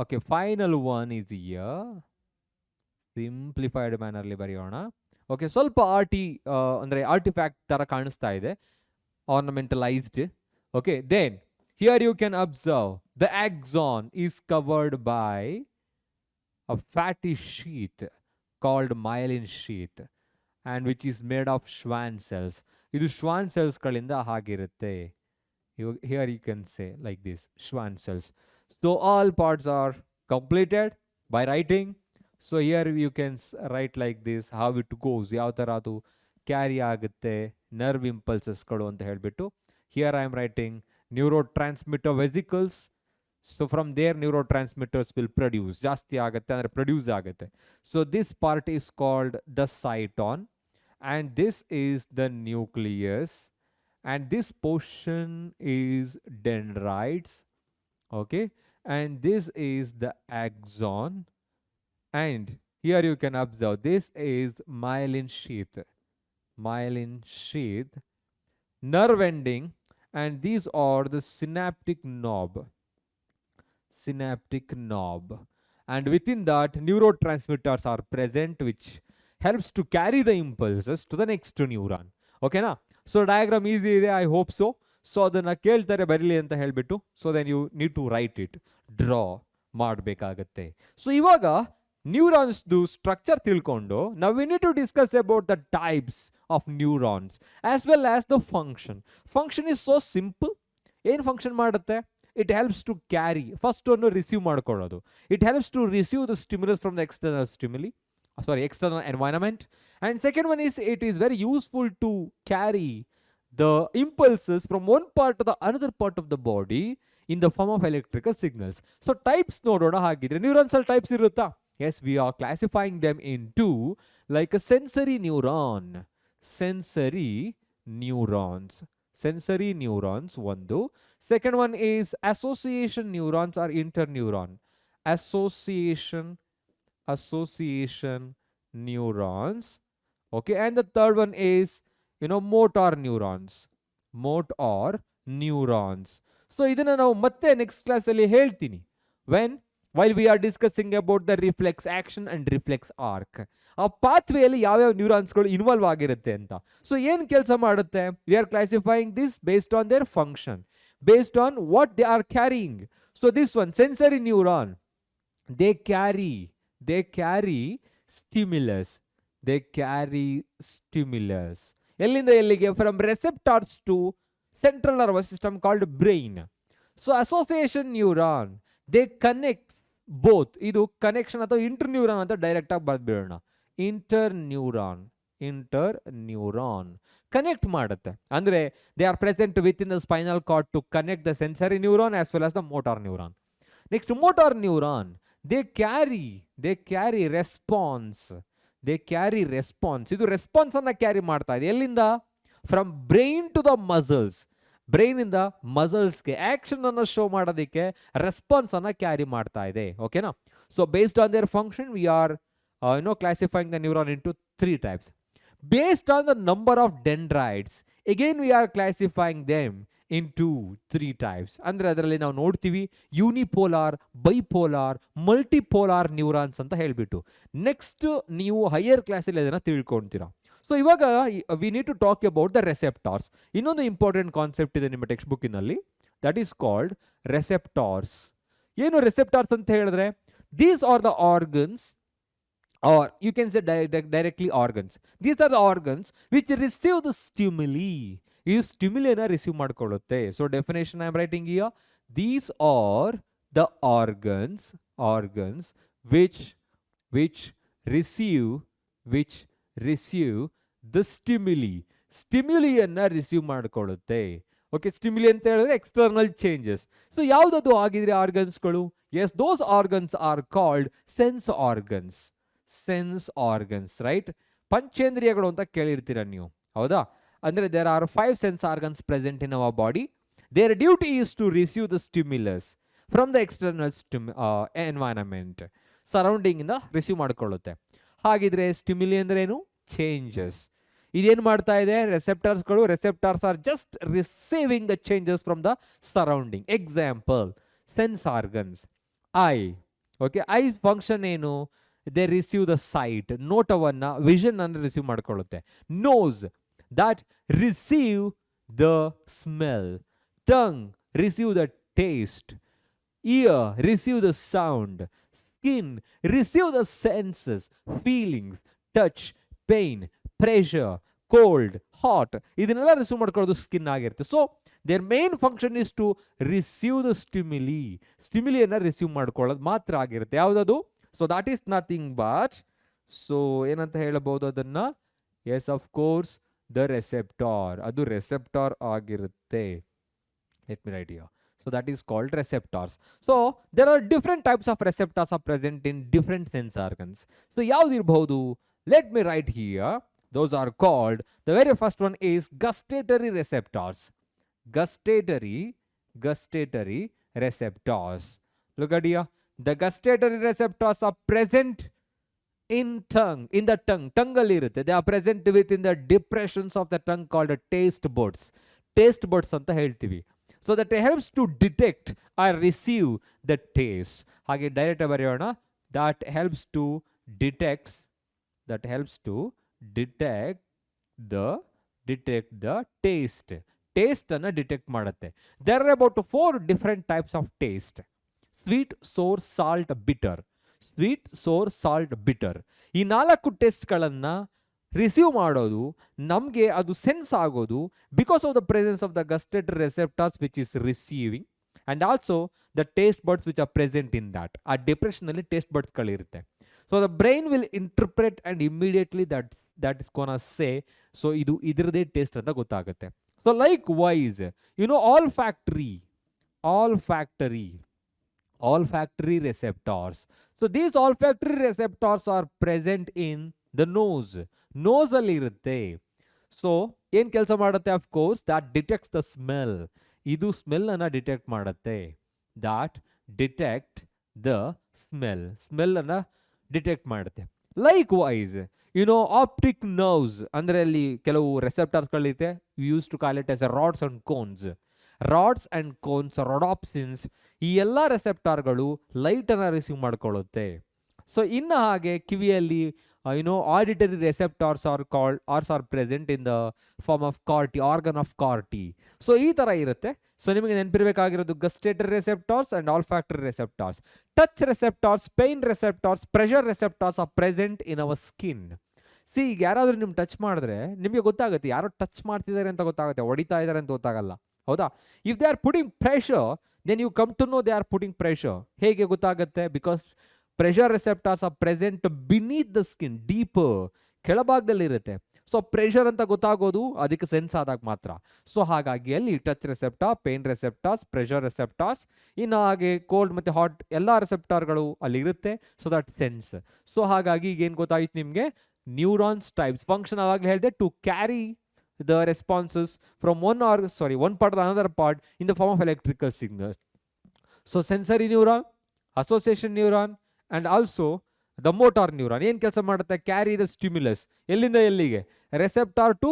Okay, final one is here. Simplified manner ಅಲ್ಲಿ ಬರೆಯೋಣ. Okay, ಸ್ವಲ್ಪ ಅಂದ್ರೆ artifact ತರ ಕಾಣಿಸ್ತಾ ಇದೆ. Ornamentalized. Okay, then here you can observe the axon is covered by a fatty sheath called myelin sheath, and which is made of Schwann cells. Idu Schwann cells kalinda hagirutte. Here you can say like this, Schwann cells. So all parts are completed by writing. So here you can write like this, how it goes, yav tara adu carry agutte, nerve impulses kadu anta helbittu. Here I am writing neurotransmitter vesicles. So from there neurotransmitters will produce, jasti agutte andre produce agutte. So this part is called the cyton, and this is the nucleus, and this portion is dendrites. Okay, and this is the axon, and here you can observe this is myelin sheath, nerve ending, and these are the synaptic knob, and within that neurotransmitters are present which helps to carry the impulses to the next neuron. Okay na? So diagram easy ide, I hope so. So ಅದನ್ನ ಕೇಳ್ತಾರೆ ಬರೀಲಿ ಅಂತ ಹೇಳ್ಬಿಟ್ಟು, so then you need to write it, draw ಮಾಡಬೇಕಾಗತ್ತೆ. ಸೊ ಇವಾಗ ನ್ಯೂರಾನ್ಸ್ ಸ್ಟ್ರಕ್ಚರ್ ತಿಳ್ಕೊಂಡು now we need to discuss about the types of neurons as well as the function. Function is so simple. ಏನು ಫಂಕ್ಷನ್ ಮಾಡುತ್ತೆ? It helps to carry. First one, receive ಮಾಡ್ಕೊಳ್ಳೋದು. It helps to receive the stimulus from the external environment. And second one is it is very useful to carry the impulses from one part to the another part of the body in the form of electrical signals. So types ನೋಡೋಣ ಹಾಗಿದ್ರೆ. Neurons ಅಲ್ಲಿ types ಇರುತ್ತಾ? Yes, we are classifying them into like a sensory neurons ಒಂದು. Second one is association neurons or interneuron. Association neurons. Okay, and the third one is motor neurons. So ಇದನ್ನ ನಾವು ಮತ್ತೆ next class ಅಲ್ಲಿ ಹೇಳ್ತೀನಿ. While we are discussing about the reflex action and reflex arc, ಆ pathway ಅಲ್ಲಿ ಯಾವ್ಯಾವ ನ್ಯೂರಾನ್ಸ್ಗಳು ಇನ್ವಾಲ್ವ್ ಆಗಿರುತ್ತೆ ಅಂತ. ಸೊ ಏನು ಕೆಲಸ ಮಾಡುತ್ತೆ? We are classifying this based on their function, based on what they are carrying. So this one, sensory neuron, they carry stimulus. ಎಲ್ಲಿಂದ ಎಲ್ಲಿಗೆ? From receptors to central nervous system called brain. So association neuron, they connect both. ಇದು ಕನೆಕ್ಷನ್ ಅಥವಾ ಇಂಟರ್ನ್ಯೂರಾನ್ ಅಂತ ಡೈರೆಕ್ಟ್ ಆಗಿ ಬರ್ದ್ಬಿಡೋಣ. ಇಂಟರ್ನ್ಯೂರಾನ್ ಕನೆಕ್ಟ್ ಮಾಡುತ್ತೆ. ಅಂದ್ರೆ they are present with in the spinal cord to connect the sensory neuron as well as the motor neuron. Next motor neuron, they carry response. ಇದು ರೆಸ್ಪಾನ್ಸ್ ಅನ್ನ ಕ್ಯಾರಿ ಮಾಡ್ತಾ ಇದೆ. ಎಲ್ಲಿಂದ? From brain to the muscles. Brain ಇಂದ ಮಸಲ್ಸ್ಗೆ ಆಕ್ಷನ್ ಅನ್ನು ಶೋ ಮಾಡೋದಕ್ಕೆ ರೆಸ್ಪಾನ್ಸ್ ಅನ್ನ ಕ್ಯಾರಿ ಮಾಡ್ತಾ ಇದೆ. ಓಕೆನಾ? So based on their function we are classifying the neuron into 3 types. Based on the number of dendrites, again we are classifying them into 3 types. ಅಂದರೆ ಅದರಲ್ಲಿ ನಾವು ನೋಡ್ತೀವಿ ಯೂನಿಪೋಲಾರ್, ಬೈಪೋಲಾರ್, ಮಲ್ಟಿಪೋಲಾರ್ ನ್ಯೂರಾನ್ಸ್ ಅಂತ ಹೇಳ್ಬಿಟ್ಟು. ನೆಕ್ಸ್ಟ್ ನೀವು ಹೈಯರ್ ಕ್ಲಾಸಲ್ಲಿ ಅದನ್ನು ತಿಳ್ಕೊಳ್ತೀರಾ. ಸೊ ಇವಾಗ we need to talk about the receptors. ಇನ್ನೊಂದು ಇಂಪಾರ್ಟೆಂಟ್ ಕಾನ್ಸೆಪ್ಟ್ ಇದೆ ನಿಮ್ಮ ಟೆಕ್ಸ್ಟ್ ಬುಕ್ಕಿನಲ್ಲಿ, ದಟ್ ಈಸ್ ಕಾಲ್ಡ್ ರೆಸೆಪ್ಟಾರ್ಸ್. ಏನು ರೆಸೆಪ್ಟಾರ್ಸ್ ಅಂತ ಹೇಳಿದ್ರೆ, these are the organs, or you can say directly organs. These are the organs which receive the stimuli. ಈ ಸ್ಟಿಮ್ಯುಲಿನ ರಿಸೀವ್ ಮಾಡ್ಕೊಳ್ಳುತ್ತೆ. So definition I am writing here, these are the organs which receive the stimuli. ಸ್ಟಿಮ್ಯುಲಿಯನ್ನ ರಿಸೀವ್ ಮಾಡ್ಕೊಳ್ಳುತ್ತೆ. ಓಕೆ, ಸ್ಟಿಮ್ಯುಲಿ ಅಂತ ಹೇಳಿದ್ರೆ ಎಕ್ಸ್ಟರ್ನಲ್ ಚೇಂಜಸ್. ಸೊ ಯಾವುದದು ಆಗಿದ್ರೆ ಆರ್ಗನ್ಸ್ಗಳು? Yes, those organs are called sense organs, right? ಪಂಚೇಂದ್ರಿಯಗಳು ಅಂತ ಕೇಳಿರ್ತೀರ ನೀವು, ಹೌದಾ? ಅಂದರೆ there are 5 sense organs present in our body. Their duty is to receive the stimulus from the external environment, surrounding ಇಂದ ರಿಸೀವ್ ಮಾಡ್ಕೊಳ್ಳುತ್ತೆ. ಹಾಗಿದ್ರೆ ಸ್ಟಿಮ್ಯುಲಿ ಅಂದ್ರೆ ಏನು? ಚೇಂಜಸ್. ಇದೇನು ಮಾಡ್ತಾ ಇದೆ? Receptors are just receiving the changes from the surrounding. Example, sense organs, eye. Okay, eye function ಏನು? ದೇ ರಿಸೀವ್ ದ ಸೈಟ್, ನೋಟವನ್ನು, ವಿಷನ್ ಅನ್ನು ರಿಸೀವ್ ಮಾಡ್ಕೊಳ್ಳುತ್ತೆ. Nose, that receive the smell. Tongue, receive the taste. Ear, receive the sound. Skin, receive the senses, feelings, touch, pain, pressure, cold, hot. ಇದನ್ನೆಲ್ಲ ರಿಸೀವ್ ಮಾಡ್ಕೊಳ್ಳೋದು ಸ್ಕಿನ್ ಆಗಿರುತ್ತೆ. So their main function is to receive the ಸ್ಟಿಮ್ಯುಲಿಯನ್ನು ರಿಸೀವ್ ಮಾಡ್ಕೊಳ್ಳೋದು ಮಾತ್ರ ಆಗಿರುತ್ತೆ. ಯಾವುದದು? So that is nothing but, so ಏನಂತ ಹೇಳಬಹುದು ಅದನ್ನ? Yes, of course, the receptor. ಅದು ರೆಸೆಪ್ಟಾರ್ ಆಗಿರುತ್ತೆ. Let me write here. So that is called receptors. So there are different types of receptors are present in different sense organs. So ಯಾವ್ದು ಇರಬಹುದು? Let me write here. Those are called, the very first one is gustatory receptors. Gustatory receptors. Look at here. The gustatory receptors are present in the tongue. Tongue ಅಲ್ಲಿ ಇರುತ್ತೆ. They are present within the depressions of the tongue called taste buds. Taste buds ಅಂತ ಹೇಳ್ತೀವಿ. So that it helps to detect or receive the taste. ಹಾಗೆ ಡೈರೆಕ್ಟ್ ಬರೆಯೋಣ. That helps to detect the taste. Taste ಅನ್ನ ಡಿಟೆಕ್ಟ್ ಮಾಡುತ್ತೆ. There are about 4 different types of taste. Sweet, sour, salt, bitter. Sweet, sour, salt, bitter. ಈ 4 ಟೆಸ್ಟ್ಗಳನ್ನು ರಿಸೀವ್ ಮಾಡೋದು, ನಮಗೆ ಅದು ಸೆನ್ಸ್ ಆಗೋದು because of the presence of the gustatory receptors which is receiving, and also the taste buds which are present in that. ಆ ಡಿಪ್ರೆಷನಲ್ಲಿ ಟೇಸ್ಟ್ ಬರ್ಡ್ಸ್ಗಳಿರುತ್ತೆ. So the brain will interpret and immediately that is gonna say, so ಇದು ಇದರದೇ ಟೇಸ್ಟ್ ಅಂತ ಗೊತ್ತಾಗುತ್ತೆ. So likewise, you know, all factory receptors. So these olfactory receptors are present in the nose. Nose ಅಲ್ಲಿ ಇರುತ್ತೆ. ಸೊ ಏನು ಕೆಲಸ ಮಾಡುತ್ತೆ? Of course that detects the smell. ಇದು ಸ್ಮೆಲ್ ಅನ್ನ ಡಿಟೆಕ್ಟ್ ಮಾಡುತ್ತೆ. ದಟ್ ಡಿಟೆಕ್ಟ್ ದ ಸ್ಮೆಲ್ ಅನ್ನ ಡಿಟೆಕ್ಟ್ ಮಾಡುತ್ತೆ. Likewise, you know, optic nerves ಅಂದ್ರೆ ಅಲ್ಲಿ ಕೆಲವು ರೆಸೆಪ್ಟರ್ಸ್ಗಳಿರುತ್ತೆ. Use to call it as rods and cones. Rods and cones, rhodopsins, ಈ ಎಲ್ಲ ರೆಸೆಪ್ಟಾರ್ಗಳು ಲೈಟನ್ನು ರಿಸೀವ್ ಮಾಡ್ಕೊಳ್ಳುತ್ತೆ. ಸೊ ಇನ್ನು ಹಾಗೆ ಕಿವಿಯಲ್ಲಿ auditory receptors are present in the form of Corti, organ of Corti. So ಈ ಥರ ಇರುತ್ತೆ. ಸೊ ನಿಮಗೆ ನೆನಪಿರಬೇಕಾಗಿರೋದು gustatory receptors and olfactory receptors. Touch receptors, pain receptors, pressure receptors are present in our skin. See, ಈಗ ಯಾರಾದರೂ ನಿಮ್ಗೆ ಟಚ್ ಮಾಡಿದ್ರೆ ನಿಮಗೆ ಗೊತ್ತಾಗುತ್ತೆ, ಯಾರೋ ಟಚ್ ಮಾಡ್ತಿದ್ದಾರೆ ಅಂತ ಗೊತ್ತಾಗುತ್ತೆ, ಹೊಡಿತಾ ಇದ್ದಾರೆ ಅಂತ ಗೊತ್ತಾಗಲ್ಲ, ಹೌದಾ? If they are putting pressure, then you come to know they are putting pressure. ಹೇಗೆ ಗೊತ್ತಾಗುತ್ತೆ? Because pressure receptors are present beneath the skin, deep ಕೆಳಭಾಗದಲ್ಲಿರುತ್ತೆ. ಸೊ ಪ್ರೆಷರ್ ಅಂತ ಗೊತ್ತಾಗೋದು ಅದಕ್ಕೆ ಸೆನ್ಸ್ ಆದಾಗ ಮಾತ್ರ. ಸೊ ಹಾಗಾಗಿ ಅಲ್ಲಿ touch receptor, pain receptors, pressure receptors, ಇನ್ನು ಹಾಗೆ ಕೋಲ್ಡ್ ಮತ್ತು ಹಾಟ್ ಎಲ್ಲ ರೆಸೆಪ್ಟಾರ್ಗಳು ಅಲ್ಲಿ ಇರುತ್ತೆ. So that sense. ಸೊ ಹಾಗಾಗಿ ಈಗ ಏನು ಗೊತ್ತಾಯ್ತು ನಿಮಗೆ? ನ್ಯೂರಾನ್ಸ್ ಟೈಪ್ಸ್ ಫಂಕ್ಷನ್ ಆವಾಗಲೇ ಹೇಳಿದೆ, to carry the responses from one part to another part in the form of electrical signals. So sensory neuron, association neuron, and also the motor neuron ಏನು ಕೆಲಸ ಮಾಡುತ್ತೆ? Carry the stimulus. ಎಲ್ಲಿಂದ ಎಲ್ಲಿಗೆ? ರೆಸೆಪ್ಟಾರ್ ಟು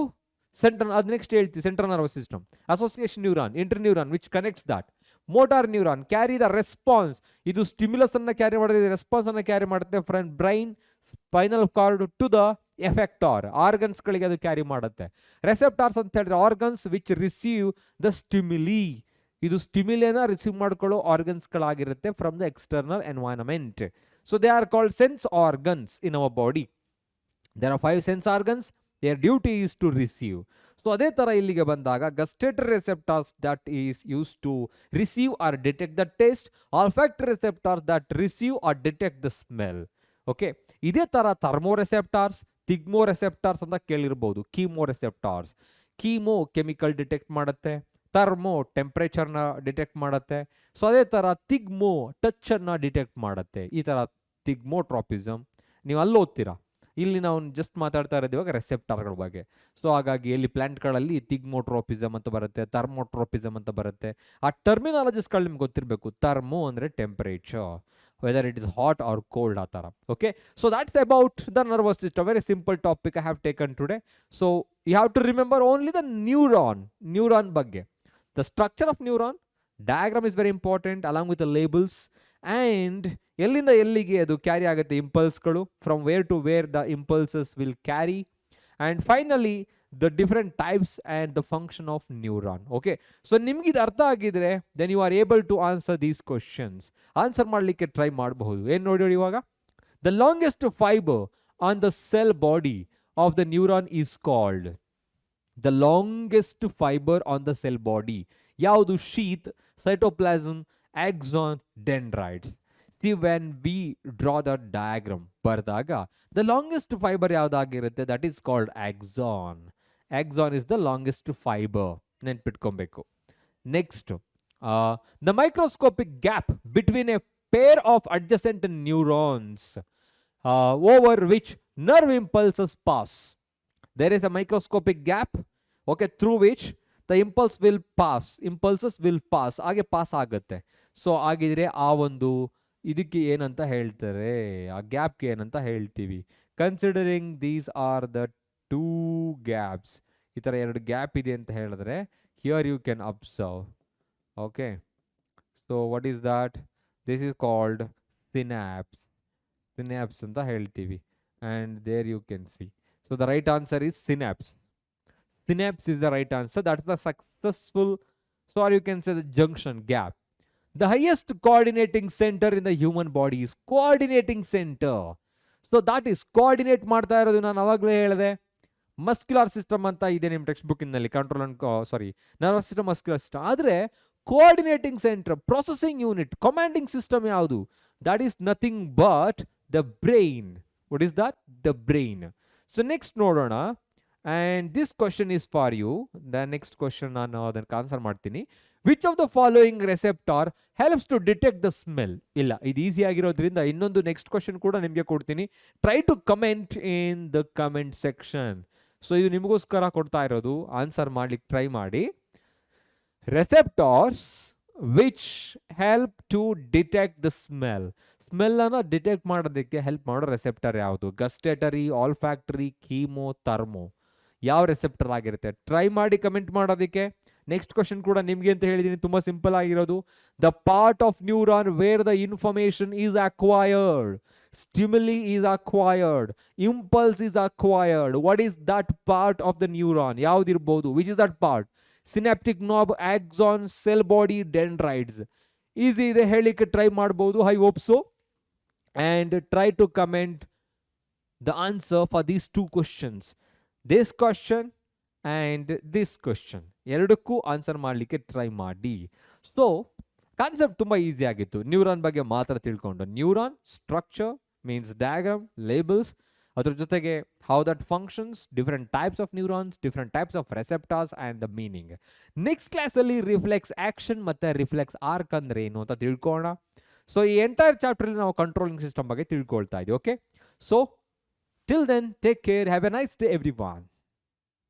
ಸೆಂಟ್ರಲ್, ಅದು ನೆಕ್ಸ್ಟ್ ಹೇಳ್ತೀವಿ. Central nervous system, association neuron, interneuron which connects that, motor neuron carry the response, ಇದು ಸ್ಟಿಮ್ಯುಲಸ್ ಅನ್ನ ಕ್ಯಾರಿ ಮಾಡುತ್ತೆ, ರೆಸ್ಪಾನ್ಸ್ ಅನ್ನ ಕ್ಯಾರಿ ಮಾಡುತ್ತೆ from brain spinal cord to the effector, ಆರ್ಗನ್ಸ್ಗಳಿಗೆ ಅದು ಕ್ಯಾರಿ ಮಾಡುತ್ತೆ. ರೆಸೆಪ್ಟಾರ್ಸ್ ಅಂತ ಹೇಳಿದ್ರೆ organs which receive the stimuli, ಇದು ಸ್ಟಿಮ್ಯುಲಿನ ರಿಸೀವ್ ಮಾಡ್ಕೊಳ್ಳೋ ಆರ್ಗನ್ಸ್ಗಳಾಗಿರುತ್ತೆ from the external environment. So they are called sense organs in our body. There are 5 sense organs, their duty is to receive. So ಅದೇ ಥರ ಇಲ್ಲಿಗೆ ಬಂದಾಗ gustatory receptors that is use to receive or detect the taste, olfactory receptors that receive or detect the smell. Okay, ಇದೇ ಥರ ಥರ್ಮೋ ರೆಸೆಪ್ಟಾರ್ಸ್, ಥಿಗ್ಮೋ ರೆಸೆಪ್ಟಾರ್ಸ್ ಅಂತ ಕೇಳಿರ್ಬೋದು. Chemo receptors, chemo chemical detect ಮಾಡುತ್ತೆ, ಥರ್ಮೋ ಟೆಂಪ್ರೇಚರ್ನ ಡಿಟೆಕ್ಟ್ ಮಾಡುತ್ತೆ. ಸೊ ಅದೇ ಥರ ಥಿಗ್ಮೋ ಟಚ್ಚನ್ನು ಡಿಟೆಕ್ಟ್ ಮಾಡುತ್ತೆ. ಈ ಥರ ಥಿಗ್ಮೋಟ್ರಾಪಿಸಮ್ ನೀವು ಅಲ್ಲಿ ಓದ್ತೀರಾ. ಇಲ್ಲಿ ನಾವು ಜಸ್ಟ್ ಮಾತಾಡ್ತಾ ಇರೋದು ಇವಾಗ ರೆಸೆಪ್ಟಾರ್ಗಳ ಬಗ್ಗೆ. ಸೊ ಹಾಗಾಗಿ ಇಲ್ಲಿ ಪ್ಲಾಂಟ್ಗಳಲ್ಲಿ ಥಿಗ್ಮೋಟ್ರೋಪಿಸಮ್ ಅಂತ ಬರುತ್ತೆ, ಥರ್ಮೋಟ್ರೋಪಿಸಮ್ ಅಂತ ಬರುತ್ತೆ. ಆ ಟರ್ಮಿನಾಲಜಿಸ್ಗಳು ನಿಮ್ಗೆ ಗೊತ್ತಿರಬೇಕು. ಥರ್ಮೋ ಅಂದರೆ temperature, whether it is hot or cold, ಆ ಥರ. Okay, so that's about the nervous system. Very simple topic I have taken today. So you have to remember only the neuron ಬಗ್ಗೆ. The structure of neuron, diagram is very important along with the labels, and ಎಲ್ಲಿಂದ ಎಲ್ಲಿಗೆ ಅದು ಕ್ಯಾರಿ ಆಗುತ್ತೆ ಇಂಪಲ್ಸ್ಗಳು, from where to where the impulses will carry, and finally the different types and the function of neuron. Okay, so ನಿಮ್ಗೆ ಇದು ಅರ್ಥ ಆಗಿದ್ರೆ then you are able to answer these questions. Answer ಮಾಡಲಿಕ್ಕೆ ಟ್ರೈ ಮಾಡಬಹುದು. ಏನು ನೋಡಿ ಇವಾಗ, the longest fibre on the cell body of the neuron is called, the longest fibre on the cell body ಯಾವುದು? Sheath, cytoplasm, axon, dendrites. See when we draw the diagram ಬರೆದಾಗ ದ ಲಾಂಗೆಸ್ಟ್ ಫೈಬರ್ ಯಾವುದಾಗಿರುತ್ತೆ, that is called axon. Axon is the longest fibre, ನೆನ್ಪಿಟ್ಕೊಬೇಕು. Next, the microscopic gap between A pair of adjacent neurons over which nerve impulses pass. There is a microscopic gap, okay, through which the impulses will pass, ಹಾಗೆ ಪಾಸ್ ಆಗುತ್ತೆ. ಸೊ ಆಗಿದ್ರೆ ಆ ಒಂದು ಇದಕ್ಕೆ ಏನಂತ ಹೇಳ್ತಾರೆ, ಆ ಗ್ಯಾಪ್ಗೆ ಏನಂತ ಹೇಳ್ತೀವಿ? Considering these are the 2 gaps, ಈ ಥರ 2 ಗ್ಯಾಪ್ ಇದೆ ಅಂತ ಹೇಳಿದ್ರೆ here you can observe. Okay, so what is that? This is called synapse ಅಂತ ಹೇಳ್ತೀವಿ. And there you can see. So the right answer is synapse. Synapse is the right answer. That's the successful, so or you can say the junction gap. The highest coordinating center in the human body is coordinating center. So that is coordinate ಮಾಡ್ತಾ ಇರೋದು ನಾನು ಅವಾಗಲೇ ಹೇಳಿದೆ, ಮಸ್ಕ್ಯುಲರ್ ಸಿಸ್ಟಮ್ ಅಂತ ಇದೆ ನಿಮ್ಮ ಟೆಕ್ಸ್ಟ್ ಬುಕ್ ಇಂದಲ್ಲಿ, control and nervous system, muscular system. ಆದರೆ coordinating centre, processing unit, commanding system ಯಾವುದು? That is nothing but the brain. What is that? The brain. So next ನೋಡೋಣ, and this question is for you. The next question ನಾನು ಅದಕ್ಕೆ ಆನ್ಸರ್ ಮಾಡ್ತೀನಿ. Which of the following receptor helps to detect the smell? ಇಲ್ಲ, ಇದು ಈಸಿ ಆಗಿರೋದ್ರಿಂದ ಇನ್ನೊಂದು ನೆಕ್ಸ್ಟ್ ಕ್ವಶನ್ ಕೂಡ ನಿಮಗೆ ಕೊಡ್ತೀನಿ. Try to comment in the comment section. So ಇದು ನಿಮಗೋಸ್ಕರ ಕೊಡ್ತಾ ಇರೋದು, ಆನ್ಸರ್ ಮಾಡ್ಲಿಕ್ಕೆ ಟ್ರೈ ಮಾಡಿ. Receptors which help to detect the smell ಅನ್ನು ಡಿಟೆಕ್ಟ್ ಮಾಡೋದಕ್ಕೆ ಹೆಲ್ಪ್ ಮಾಡೋ ರೆಸೆಪ್ಟರ್ ಯಾವುದು? ಗಸ್ಟೇಟರಿ, ಆಲ್ಫ್ಯಾಕ್ಟರಿ, ಕೀಮೋ, ಥರ್ಮೋ, ಯಾವ ರೆಸೆಪ್ಟರ್ ಆಗಿರುತ್ತೆ? ಟ್ರೈ ಮಾಡಿ ಕಮೆಂಟ್ ಮಾಡೋದಕ್ಕೆ. ನೆಕ್ಸ್ಟ್ ಕ್ವಶನ್ ಕೂಡ ನಿಮಗೆ ಅಂತ ಹೇಳಿದ್ದೀನಿ, ತುಂಬ ಸಿಂಪಲ್ ಆಗಿರೋದು. The part of neuron where the information is acquired, stimuli is acquired, impulse is acquired. What is that part of the neuron? ಯಾವ್ದಿರ್ಬೋದು? Which is that part? Synaptic knob, axon, cell body, dendrites. Easy ಇದೆ, ಹೇಳಿಕ್ಕೆ ಟ್ರೈ ಮಾಡ್ಬೋದು. I hope so. And try to comment the answer for these 2 questions. This question and this question. ಎರಡಕ್ಕೂ ಆನ್ಸರ್ ಮಾಡಲಿಕ್ಕೆ ಟ್ರೈ ಮಾಡಿ. ಸೊ ಕಾನ್ಸೆಪ್ಟ್ ತುಂಬ ಈಸಿ ಆಗಿತ್ತು. ನ್ಯೂರಾನ್ ಬಗ್ಗೆ ಮಾತ್ರ ತಿಳ್ಕೊಂಡು, neuron structure means diagram, labels, ಅದ್ರ ಜೊತೆಗೆ how that functions, different types of neurons, different types of receptors and the meaning. Next ಕ್ಲಾಸಲ್ಲಿ ರಿಫ್ಲೆಕ್ಸ್ ಆಕ್ಷನ್ ಮತ್ತು ರಿಫ್ಲೆಕ್ಸ್ ಆರ್ಕ್ ಅಂದರೆ ಏನು ಅಂತ ತಿಳ್ಕೊಳ್ಳೋಣ. ಸೊ ಈ ಎಂಟೈರ್ ಚಾಪ್ಟರ್ಲಿ ನಾವು ಕಂಟ್ರೋಲಿಂಗ್ ಸಿಸ್ಟಮ್ ಬಗ್ಗೆ ತಿಳ್ಕೊಳ್ತಾ ಇದ್ದೀವಿ. Okay, so till then take care, have a nice day every one.